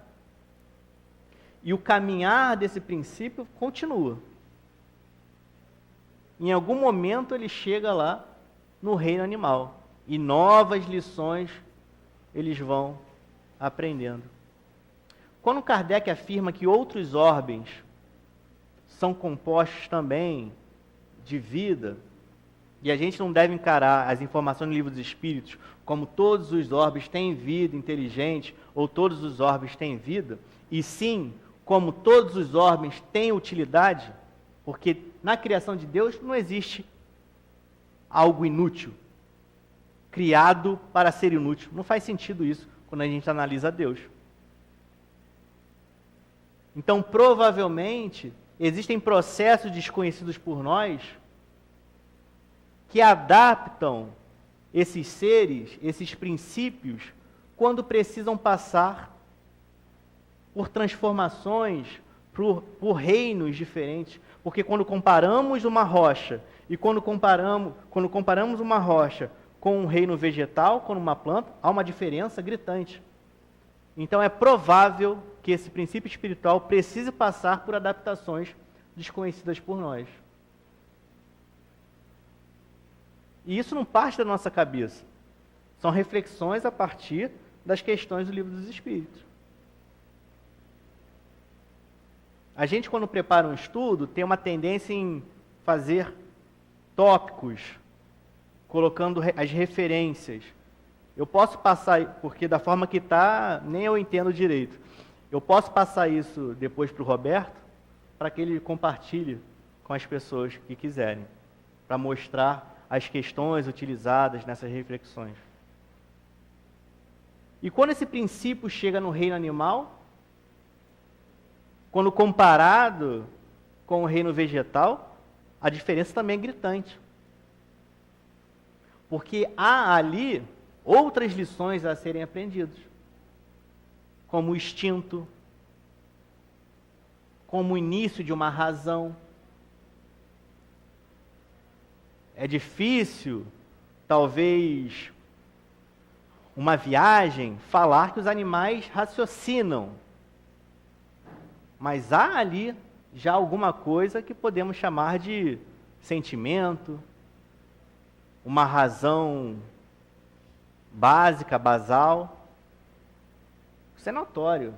E o caminhar desse princípio continua. Em algum momento ele chega lá no reino animal e novas lições eles vão aprendendo. Quando Kardec afirma que outros orbes são compostos também de vida, e a gente não deve encarar as informações no Livro dos Espíritos como todos os orbes têm vida inteligente ou todos os orbes têm vida, e sim como todos os orbes têm utilidade, porque na criação de Deus não existe algo inútil, criado para ser inútil. Não faz sentido isso quando a gente analisa Deus. Então, provavelmente, existem processos desconhecidos por nós que adaptam esses seres, esses princípios, quando precisam passar por transformações, por reinos diferentes. Porque quando comparamos uma rocha e quando comparamos uma rocha com um reino vegetal, com uma planta, há uma diferença gritante. Então é provável que esse princípio espiritual precise passar por adaptações desconhecidas por nós. E isso não parte da nossa cabeça. São reflexões a partir das questões do Livro dos Espíritos. a gente quando prepara um estudo tem uma tendência em fazer tópicos, colocando as referências. Eu posso passar, porque da forma que está, nem eu entendo direito. Eu posso passar isso depois para o Roberto, para que ele compartilhe com as pessoas que quiserem, para mostrar as questões utilizadas nessas reflexões. E quando esse princípio chega no reino animal, quando comparado com o reino vegetal, a diferença também é gritante. Porque há ali outras lições a serem aprendidas, como o instinto, como o início de uma razão. É difícil, talvez, uma viagem, falar que os animais raciocinam. Mas há ali já alguma coisa que podemos chamar de sentimento, uma razão básica, basal. Isso é notório.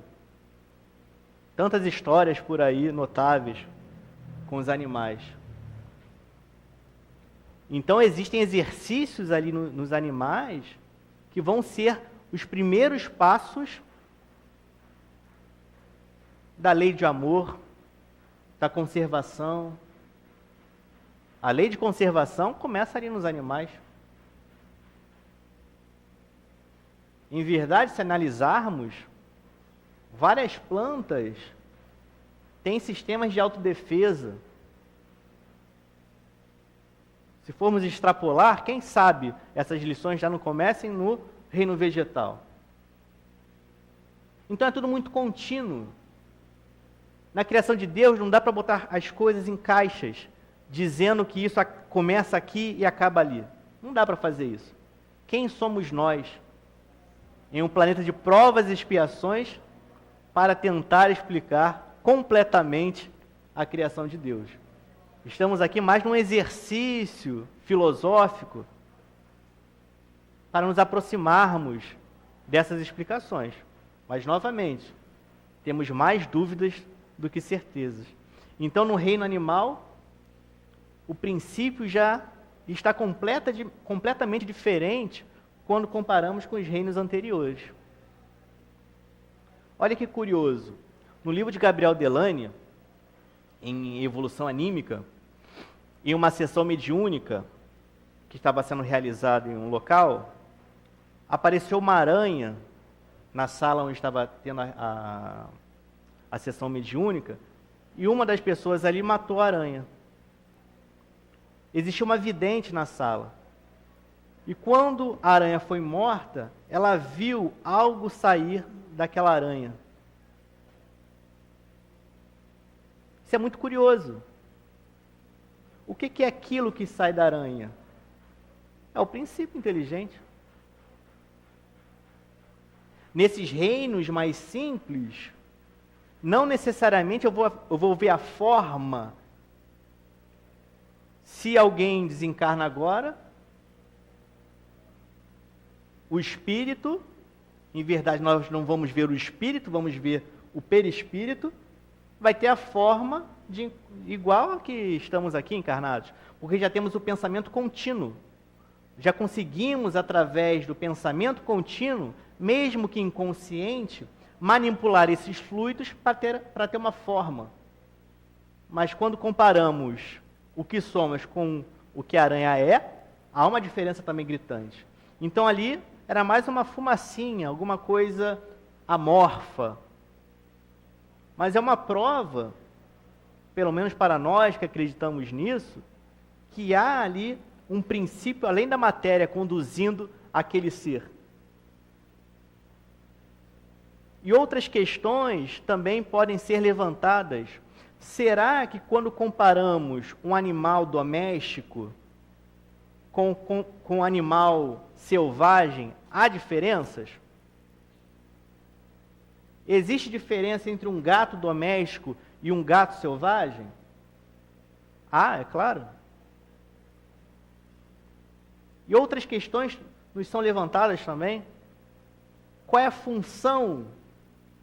Tantas histórias por aí notáveis com os animais. Então existem exercícios ali nos animais que vão ser os primeiros passos da lei de amor, da conservação. A lei de conservação começa ali nos animais. Em verdade, se analisarmos, várias plantas têm sistemas de autodefesa. Se formos extrapolar, quem sabe essas lições já não comecem no reino vegetal. Então é tudo muito contínuo. Na criação de Deus não dá para botar as coisas em caixas, dizendo que isso começa aqui e acaba ali. Não dá para fazer isso. Quem somos nós, em um planeta de provas e expiações, para tentar explicar completamente a criação de Deus? Estamos aqui mais num exercício filosófico para nos aproximarmos dessas explicações. Mas, novamente, temos mais dúvidas do que certezas. Então, no reino animal, o princípio já está completamente diferente quando comparamos com os reinos anteriores. Olha que curioso. No livro de Gabriel Delany, em Evolução Anímica, em uma sessão mediúnica que estava sendo realizada em um local, apareceu uma aranha na sala onde estava tendo a sessão mediúnica, e uma das pessoas ali matou a aranha. Existia uma vidente na sala. E quando a aranha foi morta, ela viu algo sair daquela aranha. Isso é muito curioso. O que é aquilo que sai da aranha? É o princípio inteligente. Nesses reinos mais simples, não necessariamente eu vou ver a forma. Se alguém desencarna agora, o espírito, em verdade nós não vamos ver o espírito, vamos ver o perispírito, vai ter a forma igual a que estamos aqui encarnados, porque já temos o pensamento contínuo. Já conseguimos, através do pensamento contínuo, mesmo que inconsciente, manipular esses fluidos para ter uma forma. Mas quando comparamos o que somos com o que a aranha é, há uma diferença também gritante. Então ali era mais uma fumacinha, alguma coisa amorfa. Mas é uma prova, pelo menos para nós que acreditamos nisso, que há ali um princípio além da matéria conduzindo aquele ser. E outras questões também podem ser levantadas. Será que quando comparamos um animal doméstico com um animal selvagem, há diferenças? Existe diferença entre um gato doméstico e um gato selvagem? Ah, é claro. E outras questões nos são levantadas também. Qual é a função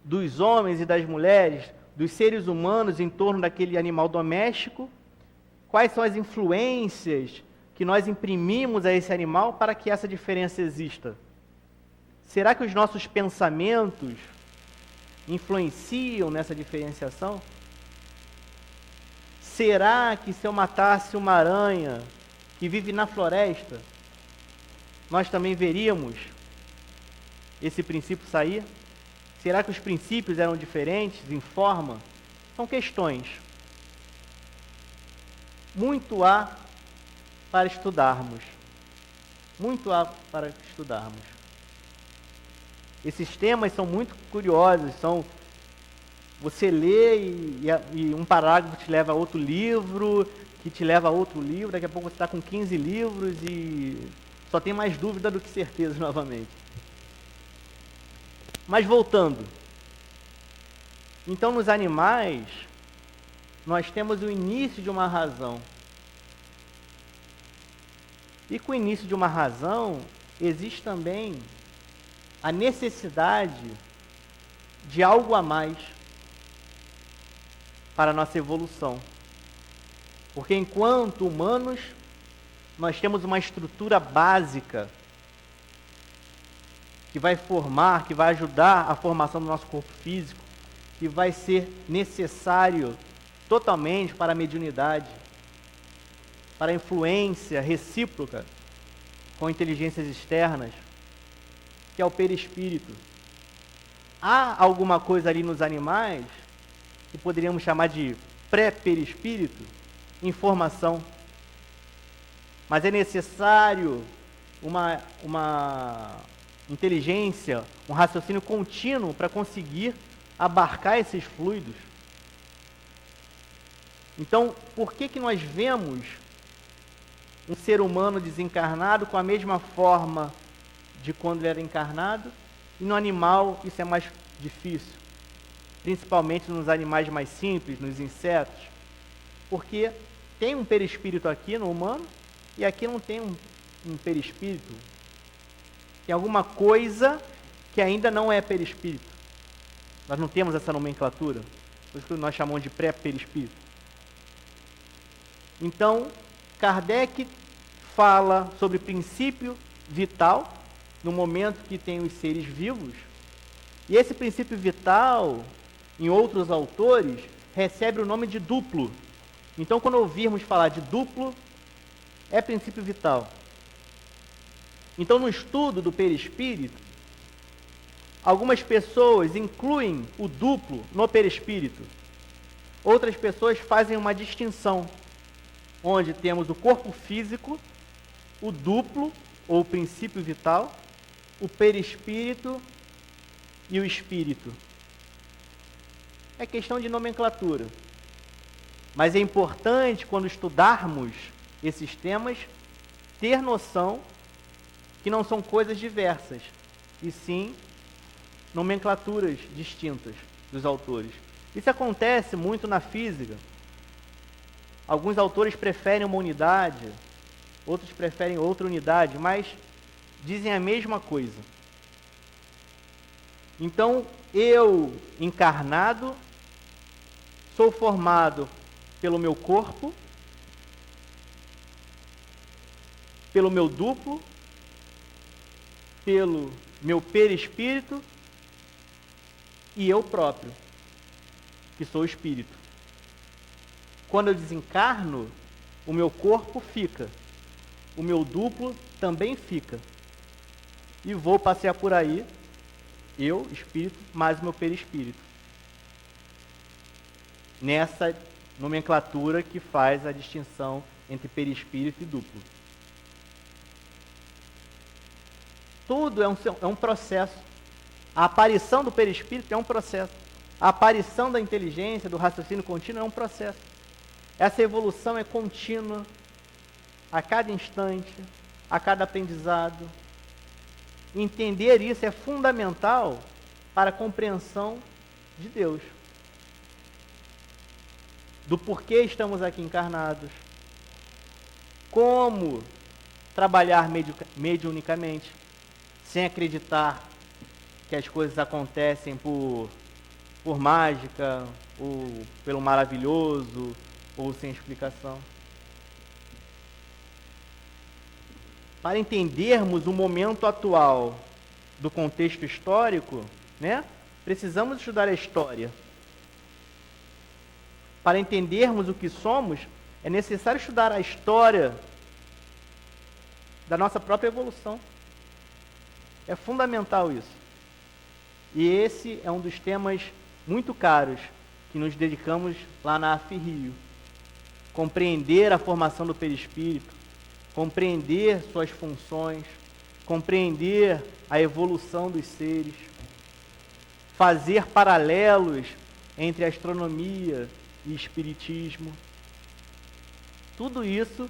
dos homens e das mulheres, dos seres humanos em torno daquele animal doméstico? Quais são as influências que nós imprimimos a esse animal para que essa diferença exista? Será que os nossos pensamentos influenciam nessa diferenciação? Será que se eu matasse uma aranha que vive na floresta, nós também veríamos esse princípio sair? Será que os princípios eram diferentes em forma? São questões. Muito há para estudarmos. Muito há para estudarmos. Esses temas são muito curiosos, você lê e um parágrafo te leva a outro livro, que te leva a outro livro, daqui a pouco você está com 15 livros e só tem mais dúvida do que certeza novamente. Mas voltando, então nos animais, nós temos o início de uma razão. E com o início de uma razão, existe também a necessidade de algo a mais para a nossa evolução. Porque enquanto humanos, nós temos uma estrutura básica que vai formar, que vai ajudar a formação do nosso corpo físico, que vai ser necessário totalmente para a mediunidade, para a influência recíproca com inteligências externas, que é o perispírito. Há alguma coisa ali nos animais que poderíamos chamar de pré-perispírito, informação. Mas é necessário uma inteligência, um raciocínio contínuo para conseguir abarcar esses fluidos. Então, por que nós vemos um ser humano desencarnado com a mesma forma de quando ele era encarnado? E no animal isso é mais difícil, principalmente nos animais mais simples, nos insetos, porque tem um perispírito aqui no humano e aqui não tem um perispírito. Tem alguma coisa que ainda não é perispírito. Nós não temos essa nomenclatura, por isso que nós chamamos de pré-perispírito. Então, Kardec fala sobre princípio vital no momento que tem os seres vivos, e esse princípio vital, em outros autores, recebe o nome de duplo. Então, quando ouvirmos falar de duplo, é princípio vital. Então, no estudo do perispírito, algumas pessoas incluem o duplo no perispírito. Outras pessoas fazem uma distinção, onde temos o corpo físico, o duplo, ou princípio vital, o perispírito e o espírito. É questão de nomenclatura. Mas é importante, quando estudarmos esses temas, ter noção que não são coisas diversas, e sim nomenclaturas distintas dos autores. Isso acontece muito na física. Alguns autores preferem uma unidade, outros preferem outra unidade, mas dizem a mesma coisa. Então, eu, encarnado, sou formado pelo meu corpo, pelo meu duplo, pelo meu perispírito e eu próprio, que sou o espírito. Quando eu desencarno, o meu corpo fica, o meu duplo também fica. E vou passear por aí, eu, espírito, mais o meu perispírito. Nessa nomenclatura que faz a distinção entre perispírito e duplo. Tudo é um processo. A aparição do perispírito é um processo. A aparição da inteligência, do raciocínio contínuo é um processo. Essa evolução é contínua, a cada instante, a cada aprendizado. Entender isso é fundamental para a compreensão de Deus. Do porquê estamos aqui encarnados. Como trabalhar mediunicamente, sem acreditar que as coisas acontecem por mágica, ou pelo maravilhoso, ou sem explicação. Para entendermos o momento atual do contexto histórico, né, precisamos estudar a história. Para entendermos o que somos, é necessário estudar a história da nossa própria evolução. É fundamental isso. E esse é um dos temas muito caros que nos dedicamos lá na AFRIO. Compreender a formação do perispírito, compreender suas funções, compreender a evolução dos seres, fazer paralelos entre astronomia e espiritismo. Tudo isso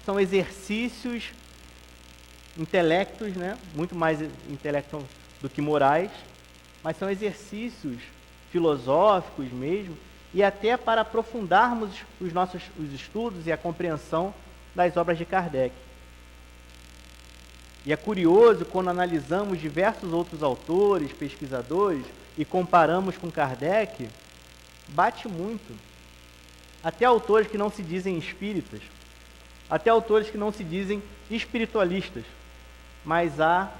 são exercícios intelectos, né? Muito mais intelecto do que morais, mas são exercícios filosóficos mesmo, e até para aprofundarmos os estudos e a compreensão das obras de Kardec. E é curioso quando analisamos diversos outros autores, pesquisadores, e comparamos com Kardec, bate muito. Até autores que não se dizem espíritas, até autores que não se dizem espiritualistas, mas há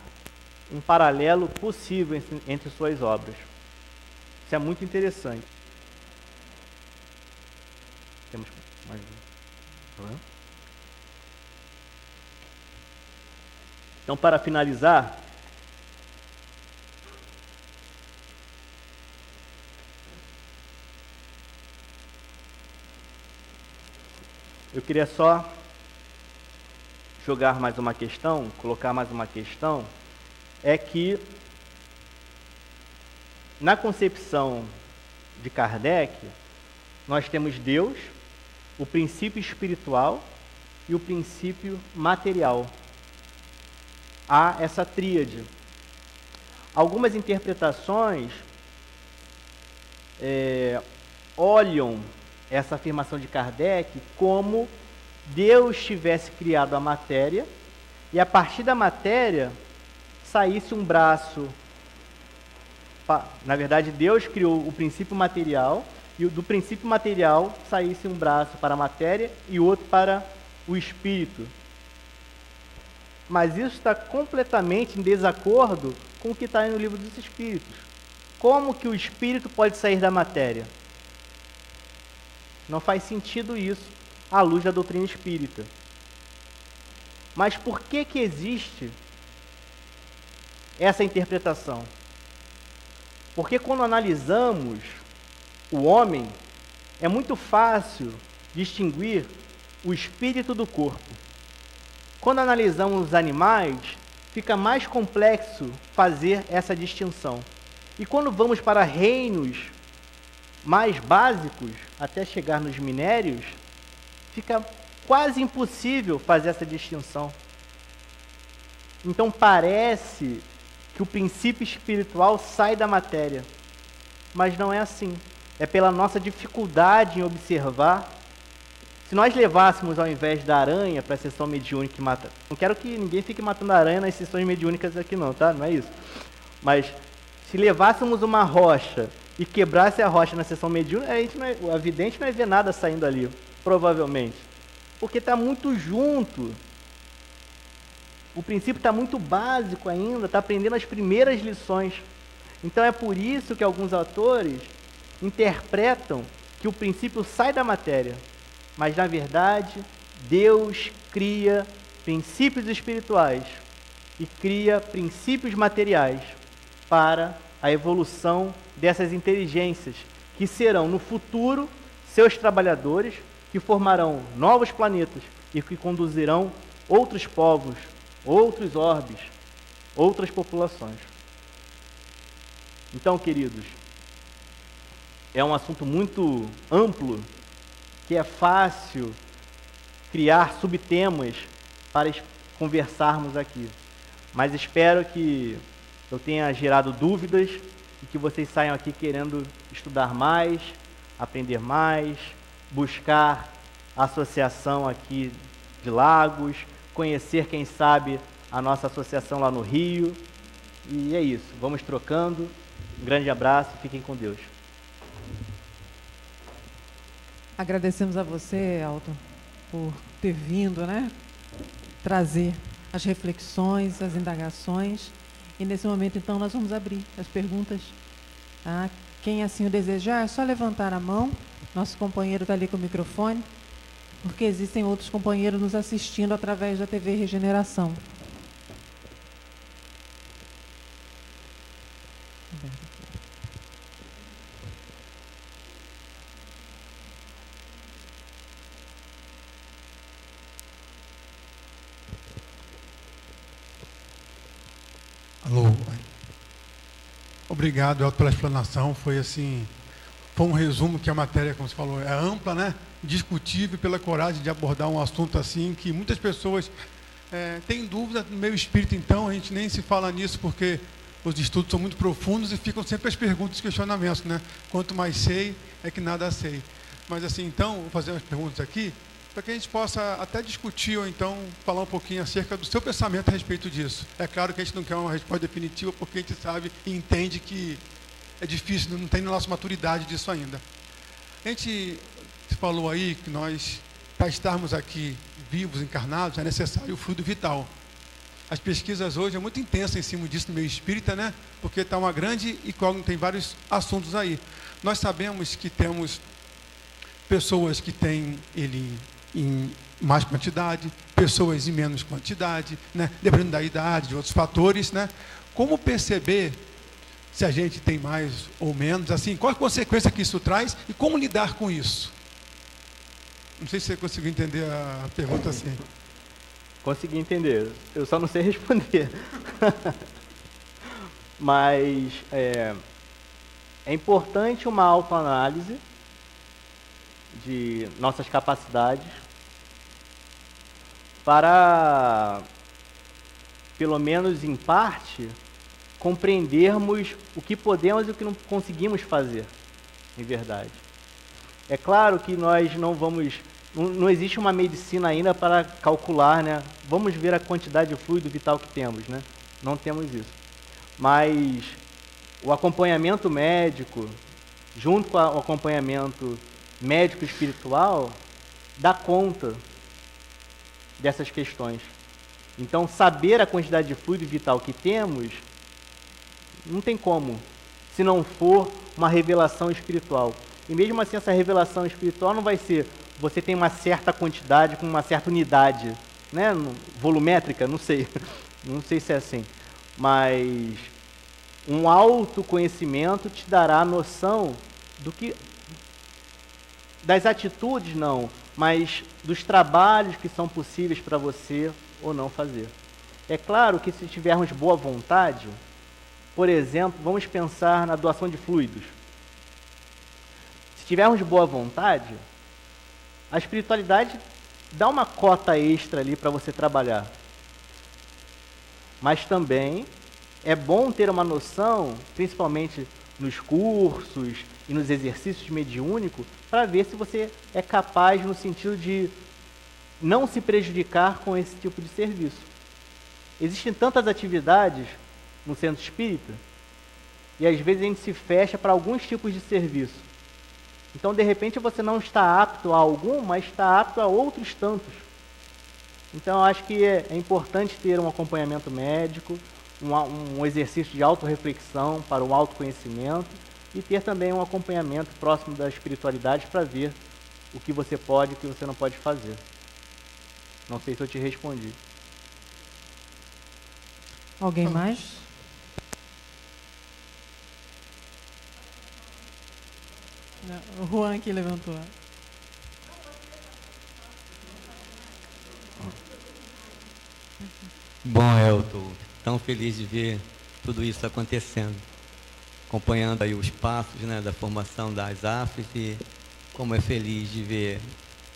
um paralelo possível entre suas obras. Isso é muito interessante. Temos mais um. Então, para finalizar, eu queria só jogar mais uma questão, colocar mais uma questão, é que na concepção de Kardec, nós temos Deus, o princípio espiritual e o princípio material. Há essa tríade. Algumas interpretações olham essa afirmação de Kardec como Deus tivesse criado a matéria e a partir da matéria saísse um braço. Na verdade, Deus criou o princípio material e do princípio material saísse um braço para a matéria e outro para o espírito. Mas isso está completamente em desacordo com o que está no Livro dos Espíritos. Como que o espírito pode sair da matéria? Não faz sentido isso à luz da doutrina espírita. Mas por que existe essa interpretação? Porque quando analisamos o homem, é muito fácil distinguir o espírito do corpo. Quando analisamos os animais, fica mais complexo fazer essa distinção. E quando vamos para reinos mais básicos, até chegar nos minérios, fica quase impossível fazer essa distinção. Então parece que o princípio espiritual sai da matéria, mas não é assim. É pela nossa dificuldade em observar. Se nós levássemos, ao invés da aranha, para a sessão mediúnica que mata... Não quero que ninguém fique matando aranha nas sessões mediúnicas aqui não, tá? Não é isso. Mas se levássemos uma rocha e quebrasse a rocha na sessão mediúnica, a vidente não ia ver nada saindo ali, provavelmente. Porque está muito junto. O princípio está muito básico ainda, está aprendendo as primeiras lições. Então é por isso que alguns autores interpretam que o princípio sai da matéria. Mas, na verdade, Deus cria princípios espirituais e cria princípios materiais para a evolução dessas inteligências, que serão, no futuro, seus trabalhadores, que formarão novos planetas e que conduzirão outros povos, outros orbes, outras populações. Então, queridos, é um assunto muito amplo, que é fácil criar subtemas para conversarmos aqui. Mas espero que eu tenha gerado dúvidas e que vocês saiam aqui querendo estudar mais, aprender mais, buscar a associação aqui de Lagos, conhecer, quem sabe, a nossa associação lá no Rio. E é isso, vamos trocando. Um grande abraço, fiquem com Deus. Agradecemos a você, Elton, por ter vindo, né, trazer as reflexões, as indagações. E nesse momento, então, nós vamos abrir as perguntas. Tá? Quem assim o desejar, é só levantar a mão. Nosso companheiro está ali com o microfone, porque existem outros companheiros nos assistindo através da TV Regeneração. Alô. Obrigado, Elton, pela explanação. Foi assim, foi um resumo que a matéria, como você falou, é ampla, né? Discutível, pela coragem de abordar um assunto assim que muitas pessoas têm dúvida no meio espírita. Então, a gente nem se fala nisso porque os estudos são muito profundos e ficam sempre as perguntas e questionamentos, né? Quanto mais sei, é que nada sei. Mas assim, então, vou fazer umas perguntas aqui para que a gente possa até discutir ou então falar um pouquinho acerca do seu pensamento a respeito disso. É claro que a gente não quer uma resposta definitiva porque a gente sabe e entende que é difícil, não tem na nossa maturidade disso ainda. A gente falou aí que nós, para estarmos aqui vivos, encarnados, é necessário o fluido vital. As pesquisas hoje é muito intensa em cima disso no meio espírita, né? Porque está uma grande incógnita, tem vários assuntos aí. Nós sabemos que temos pessoas que têm ele em mais quantidade, pessoas em menos quantidade, né? Dependendo da idade, de outros fatores, né? Como perceber se a gente tem mais ou menos, assim, qual a consequência que isso traz e como lidar com isso? Não sei se você conseguiu entender a pergunta assim. Consegui entender, eu só não sei responder. Mas é importante uma autoanálise de nossas capacidades para, pelo menos em parte, compreendermos o que podemos e o que não conseguimos fazer, em verdade. É claro que nós não existe uma medicina ainda para calcular, né? Vamos ver a quantidade de fluido vital que temos, né? Não temos isso. Mas o acompanhamento médico, junto com o acompanhamento médico espiritual, dá conta dessas questões. Então, saber a quantidade de fluido vital que temos, não tem como, se não for uma revelação espiritual. E mesmo assim, essa revelação espiritual não vai ser, você tem uma certa quantidade com uma certa unidade, né? Volumétrica, não sei. Não sei se é assim. Mas um autoconhecimento te dará a noção do que, das atitudes não, mas dos trabalhos que são possíveis para você ou não fazer. É claro que se tivermos boa vontade, por exemplo, vamos pensar na doação de fluidos. Se tivermos boa vontade, a espiritualidade dá uma cota extra ali para você trabalhar. Mas também é bom ter uma noção, principalmente nos cursos e nos exercícios mediúnicos, para ver se você é capaz no sentido de não se prejudicar com esse tipo de serviço. Existem tantas atividades no centro espírita e às vezes a gente se fecha para alguns tipos de serviço. Então, de repente, você não está apto a algum, mas está apto a outros tantos. Então, eu acho que é importante ter um acompanhamento médico, um exercício de autorreflexão para o autoconhecimento e ter também um acompanhamento próximo da espiritualidade para ver o que você pode e o que você não pode fazer. Não sei se eu te respondi. Alguém mais? Não, o Juan que levantou. Bom, Elton, tão feliz de ver tudo isso acontecendo, acompanhando aí os passos, né, da formação das AFES e como é feliz de ver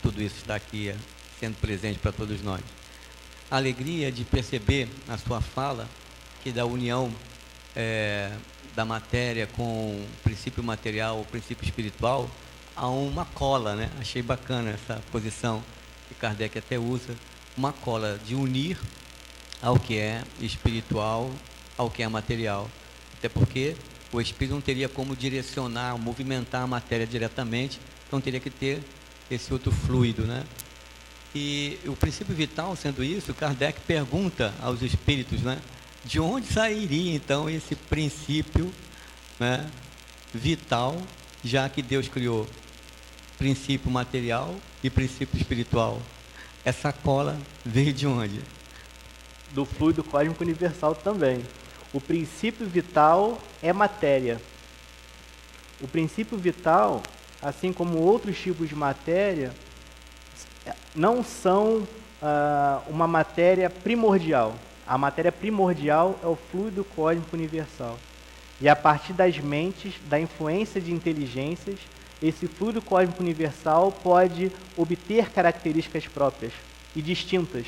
tudo isso estar aqui sendo presente para todos nós. A alegria de perceber na sua fala que da união da matéria com o princípio material, o princípio espiritual, há uma cola, né? Achei bacana essa posição que Kardec até usa, uma cola de unir ao que é espiritual, ao que é material. Até porque o espírito não teria como direcionar, movimentar a matéria diretamente, então teria que ter esse outro fluido, né? E o princípio vital, sendo isso, Kardec pergunta aos espíritos, né? De onde sairia, então, esse princípio, né, vital, já que Deus criou princípio material e princípio espiritual? Essa cola veio de onde? Do fluido cósmico universal também. O princípio vital é matéria. O princípio vital, assim como outros tipos de matéria, não são uma matéria primordial. A matéria primordial é o fluido cósmico universal. E a partir das mentes, da influência de inteligências, esse fluido cósmico universal pode obter características próprias e distintas.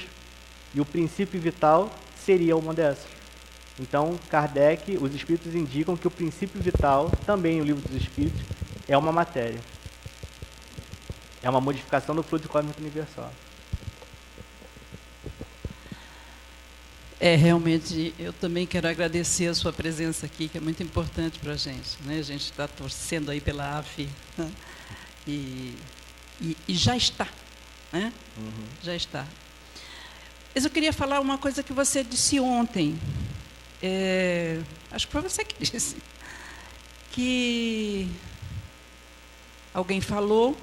E o princípio vital seria uma dessas. Então, Kardec, os espíritos indicam que o princípio vital, também no Livro dos Espíritos, é uma matéria. É uma modificação do fluido cósmico universal. Realmente, eu também quero agradecer a sua presença aqui, que é muito importante para a gente, né? A gente está torcendo aí pela AFE, né? E já está, né? Uhum. Já está. Mas eu queria falar uma coisa que você disse ontem. Acho que foi você que disse. Que alguém falou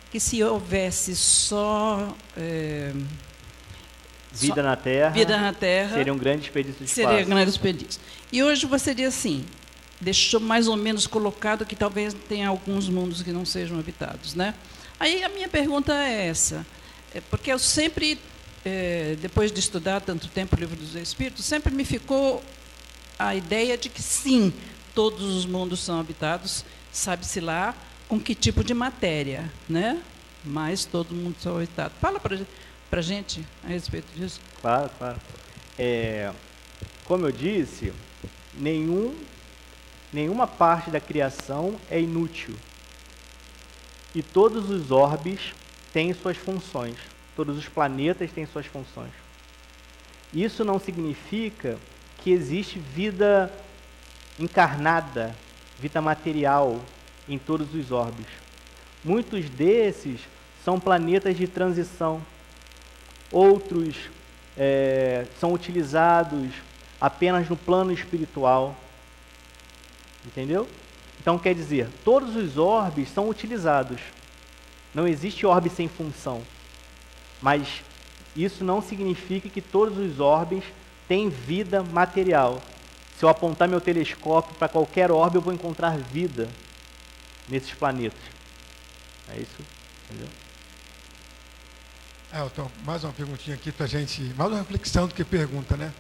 que se houvesse só... Vida na Terra seria um grande desperdício de espaço. Seria um grande desperdício. E hoje você diz assim, deixou mais ou menos colocado que talvez tenha alguns mundos que não sejam habitados, né? Aí a minha pergunta é essa, porque eu sempre, depois de estudar tanto tempo o Livro dos Espíritos, sempre me ficou a ideia de que sim, todos os mundos são habitados, sabe-se lá com que tipo de matéria, né? Mas todo mundo são habitados. Fala para a gente a respeito disso. Claro, claro. Como eu disse, nenhuma parte da criação é inútil. E todos os orbes têm suas funções. Todos os planetas têm suas funções. Isso não significa que existe vida encarnada, vida material em todos os orbes. Muitos desses são planetas de transição. Outros são utilizados apenas no plano espiritual. Entendeu? Então, quer dizer, todos os orbes são utilizados. Não existe orbe sem função. Mas isso não significa que todos os orbes têm vida material. Se eu apontar meu telescópio para qualquer orbe, eu vou encontrar vida nesses planetas. É isso? Entendeu? Elton, mais uma perguntinha aqui para a gente, mais uma reflexão do que pergunta, né?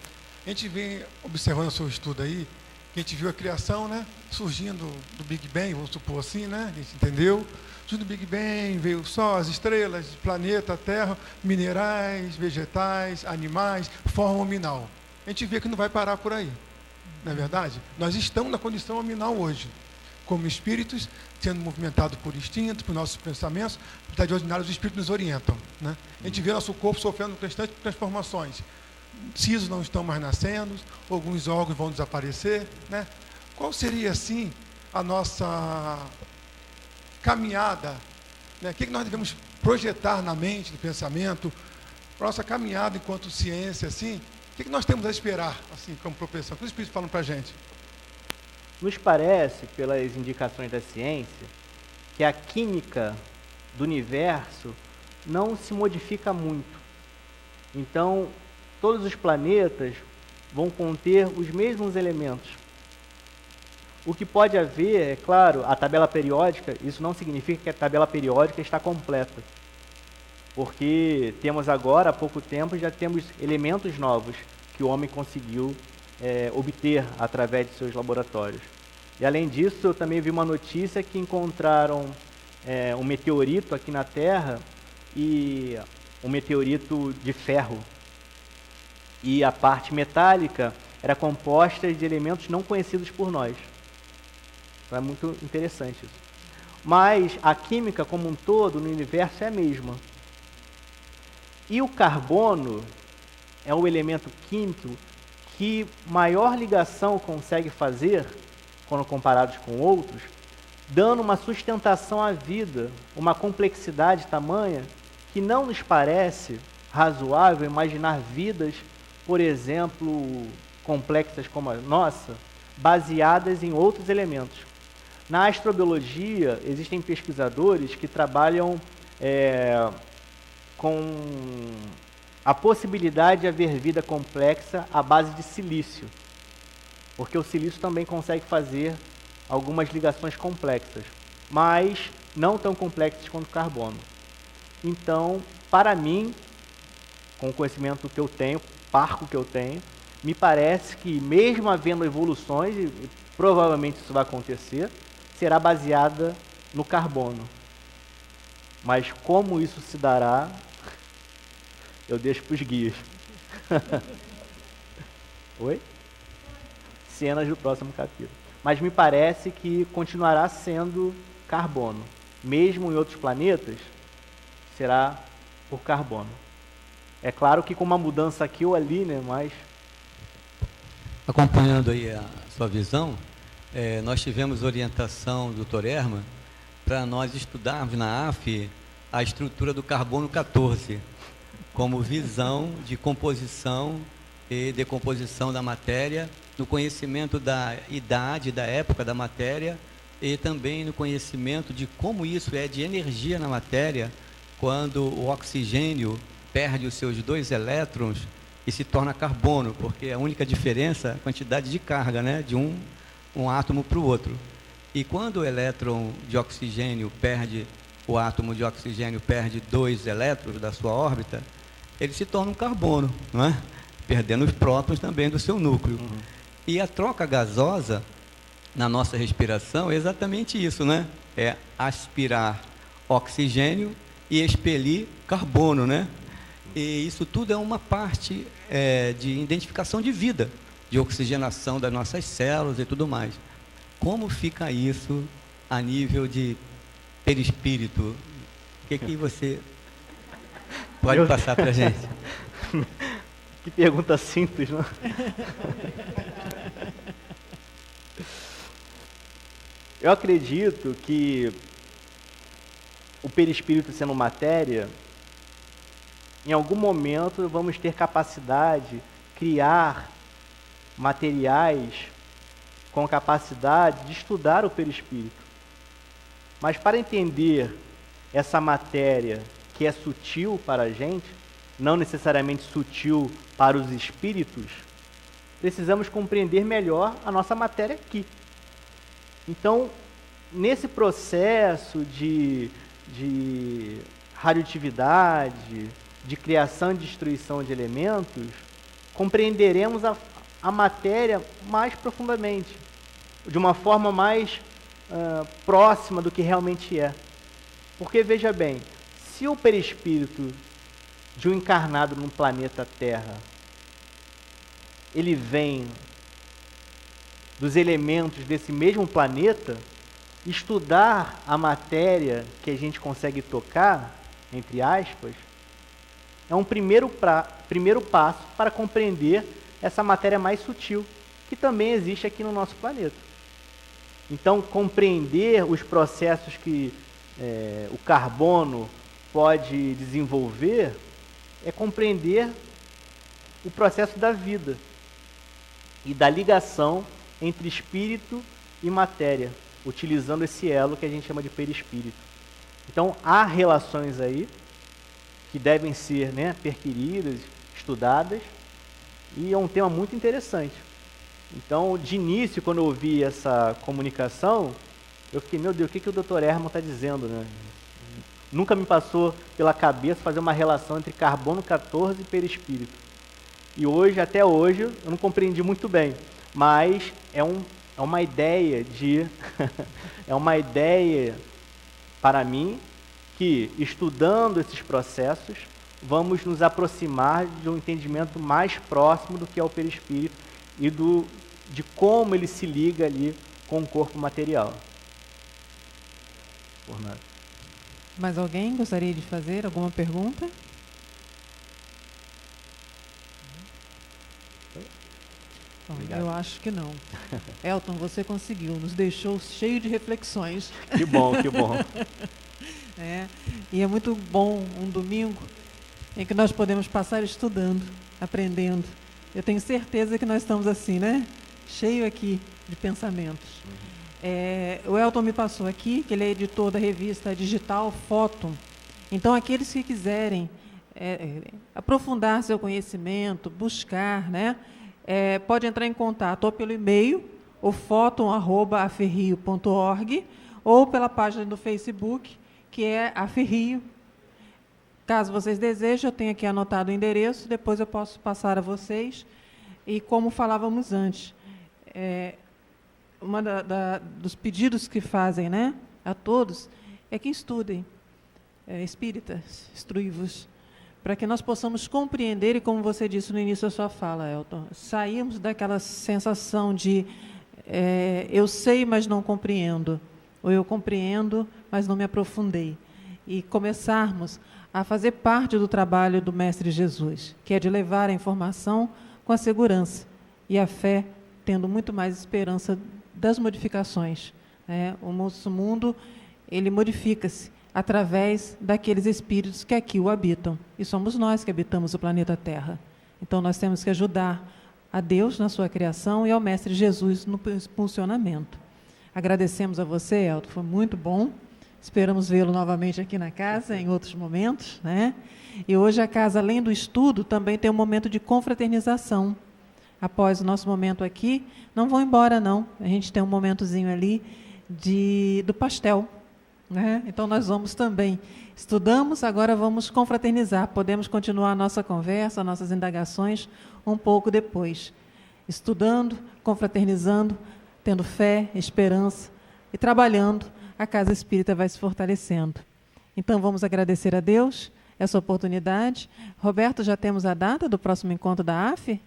A gente vem observando o seu estudo aí, que a gente viu a criação, né? Surgindo do Big Bang, vamos supor assim, né? A gente entendeu. Surgindo do Big Bang, veio o Sol, as estrelas, o planeta, a Terra, minerais, vegetais, animais, forma nominal. A gente vê que não vai parar por aí, não é verdade? Nós estamos na condição nominal hoje, como espíritos, sendo movimentados por instinto, por nossos pensamentos, por de ordinário, os espíritos nos orientam, né? A gente vê nosso corpo sofrendo constantes transformações. Sisos não estão mais nascendo, alguns órgãos vão desaparecer, né? Qual seria, assim, a nossa caminhada, né? O que nós devemos projetar na mente, no pensamento, para a nossa caminhada enquanto ciência, assim? O que nós temos a esperar, assim, como propensão? O que os espíritos falam para a gente? Nos parece, pelas indicações da ciência, que a química do universo não se modifica muito. Então, todos os planetas vão conter os mesmos elementos. O que pode haver, é claro, a tabela periódica, isso não significa que a tabela periódica está completa. Porque temos agora, há pouco tempo, já temos elementos novos que o homem conseguiu obter através de seus laboratórios. E além disso, eu também vi uma notícia que encontraram um meteorito aqui na Terra, e um meteorito de ferro. E a parte metálica era composta de elementos não conhecidos por nós. Então é muito interessante isso. Mas a química como um todo no universo é a mesma. E o carbono é o elemento químico que maior ligação consegue fazer, quando comparados com outros, dando uma sustentação à vida, uma complexidade tamanha que não nos parece razoável imaginar vidas, por exemplo, complexas como a nossa, baseadas em outros elementos. Na astrobiologia, existem pesquisadores que trabalham com a possibilidade de haver vida complexa à base de silício, porque o silício também consegue fazer algumas ligações complexas, mas não tão complexas quanto o carbono. Então, para mim, com o conhecimento que eu tenho, parco que eu tenho, me parece que mesmo havendo evoluções, e provavelmente isso vai acontecer, será baseada no carbono. Mas como isso se dará, eu deixo para os guias. Oi? Cenas do próximo capítulo. Mas me parece que continuará sendo carbono. Mesmo em outros planetas, será por carbono. É claro que com uma mudança aqui ou ali, né? Mas... Acompanhando aí a sua visão, nós tivemos orientação do Dr. Herman para nós estudarmos na AF a estrutura do carbono 14, como visão de composição e decomposição da matéria, no conhecimento da idade, da época da matéria, e também no conhecimento de como isso é de energia na matéria, quando o oxigênio perde os seus 2 elétrons e se torna carbono, porque a única diferença é a quantidade de carga, né, de um átomo para o outro. E quando o elétron de oxigênio perde, o átomo de oxigênio perde 2 elétrons da sua órbita, ele se torna um carbono, não é? Perdendo os prótons também do seu núcleo. E a troca gasosa na nossa respiração é exatamente isso, né? É aspirar oxigênio e expelir carbono, né? E isso tudo é uma parte de identificação de vida, de oxigenação das nossas células e tudo mais. Como fica isso a nível de perispírito? O que você pode passar para a gente? Que pergunta simples, não? Eu acredito que o perispírito sendo matéria, em algum momento vamos ter capacidade de criar materiais com capacidade de estudar o perispírito. Mas para entender essa matéria que é sutil para a gente, não necessariamente sutil para os espíritos, precisamos compreender melhor a nossa matéria aqui. Então, nesse processo de radioatividade, de criação e destruição de elementos, compreenderemos a matéria mais profundamente, de uma forma mais próxima do que realmente é. Porque, veja bem, se o perispírito de um encarnado no planeta Terra, ele vem dos elementos desse mesmo planeta, estudar a matéria que a gente consegue tocar, entre aspas, é um primeiro passo para compreender essa matéria mais sutil, que também existe aqui no nosso planeta. Então, compreender os processos que o carbono pode desenvolver é compreender o processo da vida e da ligação entre espírito e matéria, utilizando esse elo que a gente chama de perispírito. Então, há relações aí que devem ser, né, perquiridas, estudadas, e é um tema muito interessante. Então, de início, quando eu ouvi essa comunicação, eu fiquei, meu Deus, o que o Dr. Herman está dizendo, né? Nunca me passou pela cabeça fazer uma relação entre carbono 14 e perispírito. E hoje, até hoje, eu não compreendi muito bem, mas é uma ideia é uma ideia para mim que, estudando esses processos, vamos nos aproximar de um entendimento mais próximo do que é o perispírito e de como ele se liga ali com o corpo material. Por nada. Mais alguém gostaria de fazer alguma pergunta? Elton? Obrigado. Eu acho que não. Elton, você conseguiu, nos deixou cheio de reflexões. Que bom, que bom. E é muito bom um domingo em que nós podemos passar estudando, aprendendo. Eu tenho certeza que nós estamos assim, né? Cheio aqui de pensamentos. O Elton me passou aqui, que ele é editor da revista digital Fóton. Então, aqueles que quiserem aprofundar seu conhecimento, buscar, né? Pode entrar em contato ou pelo e-mail, ou foton@aferrio.org, ou pela página do Facebook, que é Aferrio. Caso vocês desejem, eu tenho aqui anotado o endereço, depois eu posso passar a vocês. E como falávamos antes, dos pedidos que fazem, né, a todos é que estudem. Espíritas, instruí-vos, para que nós possamos compreender, e como você disse no início da sua fala, Elton, sairmos daquela sensação de eu sei, mas não compreendo, ou eu compreendo, mas não me aprofundei, e começarmos a fazer parte do trabalho do Mestre Jesus, que é de levar a informação com a segurança e a fé, tendo muito mais esperança das modificações. O nosso mundo, ele modifica-se através daqueles espíritos que aqui o habitam. E somos nós que habitamos o planeta Terra. Então, nós temos que ajudar a Deus na sua criação e ao Mestre Jesus no funcionamento. Agradecemos a você, Elton, foi muito bom. Esperamos vê-lo novamente aqui na casa, em outros momentos, né? E hoje a casa, além do estudo, também tem um momento de confraternização. Após o nosso momento aqui, não vão embora, não. A gente tem um momentozinho ali do pastel. Então, nós vamos também, estudamos, agora vamos confraternizar, podemos continuar a nossa conversa, nossas indagações um pouco depois, estudando, confraternizando, tendo fé, esperança e trabalhando, a Casa Espírita vai se fortalecendo. Então, vamos agradecer a Deus essa oportunidade. Roberto, já temos a data do próximo encontro da AF?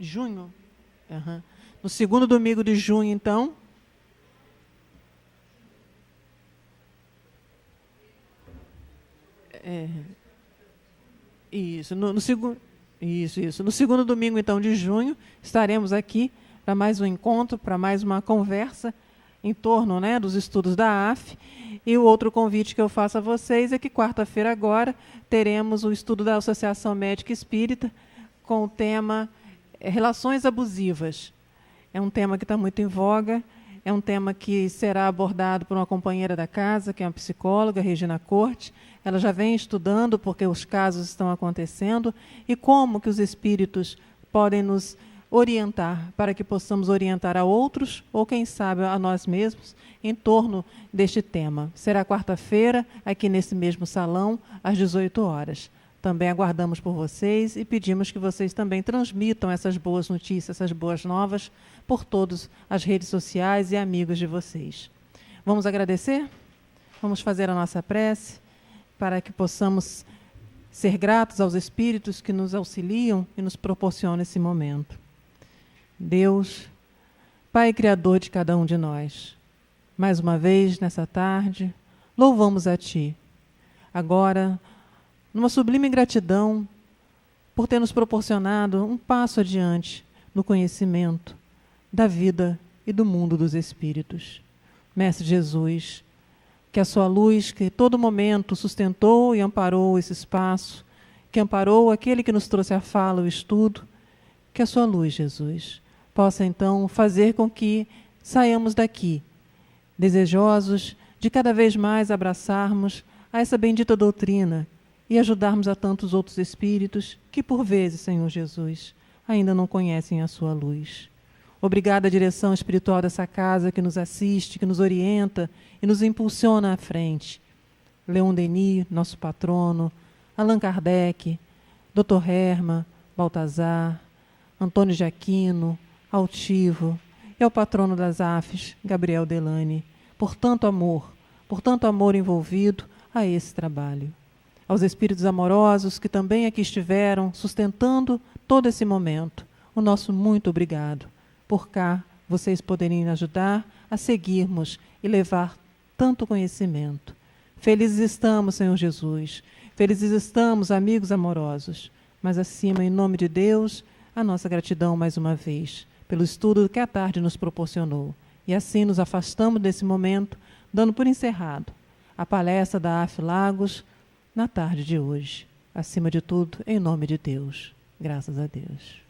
Junho? Uhum. No segundo domingo de junho, então. Isso. No segundo domingo, então, de junho, estaremos aqui para mais um encontro, para mais uma conversa em torno, né, dos estudos da AF. E o outro convite que eu faço a vocês é que quarta-feira agora teremos o estudo da Associação Médica Espírita com o tema Relações Abusivas. É um tema que está muito em voga, é um tema que será abordado por uma companheira da casa, que é uma psicóloga, Regina Corte. Ela já vem estudando porque os casos estão acontecendo e como que os espíritos podem nos orientar para que possamos orientar a outros ou, quem sabe, a nós mesmos em torno deste tema. Será quarta-feira, aqui nesse mesmo salão, às 18 horas. Também aguardamos por vocês e pedimos que vocês também transmitam essas boas notícias, essas boas novas, por todas as redes sociais e amigos de vocês. Vamos agradecer? Vamos fazer a nossa prece para que possamos ser gratos aos espíritos que nos auxiliam e nos proporcionam esse momento. Deus, Pai Criador de cada um de nós, mais uma vez, nessa tarde, louvamos a Ti. Agora, numa sublime gratidão por ter nos proporcionado um passo adiante no conhecimento da vida e do mundo dos espíritos. Mestre Jesus, que a sua luz, que todo momento sustentou e amparou esse espaço, que amparou aquele que nos trouxe a fala, o estudo, que a sua luz, Jesus, possa então fazer com que saiamos daqui, desejosos de cada vez mais abraçarmos a essa bendita doutrina e ajudarmos a tantos outros espíritos que, por vezes, Senhor Jesus, ainda não conhecem a sua luz. Obrigada à direção espiritual dessa casa que nos assiste, que nos orienta e nos impulsiona à frente. Leon Denis, nosso patrono, Allan Kardec, Dr. Herma, Baltazar, Antônio de Aquino, Altivo e ao patrono das AFs, Gabriel Delane, por tanto amor envolvido a esse trabalho. Aos espíritos amorosos que também aqui estiveram sustentando todo esse momento, o nosso muito obrigado. Por cá, vocês poderem ajudar a seguirmos e levar tanto conhecimento. Felizes estamos, Senhor Jesus. Felizes estamos, amigos amorosos, mas acima, em nome de Deus, a nossa gratidão mais uma vez, pelo estudo que a tarde nos proporcionou. E assim nos afastamos desse momento, dando por encerrado a palestra da AF Lagos na tarde de hoje. Acima de tudo, em nome de Deus. Graças a Deus.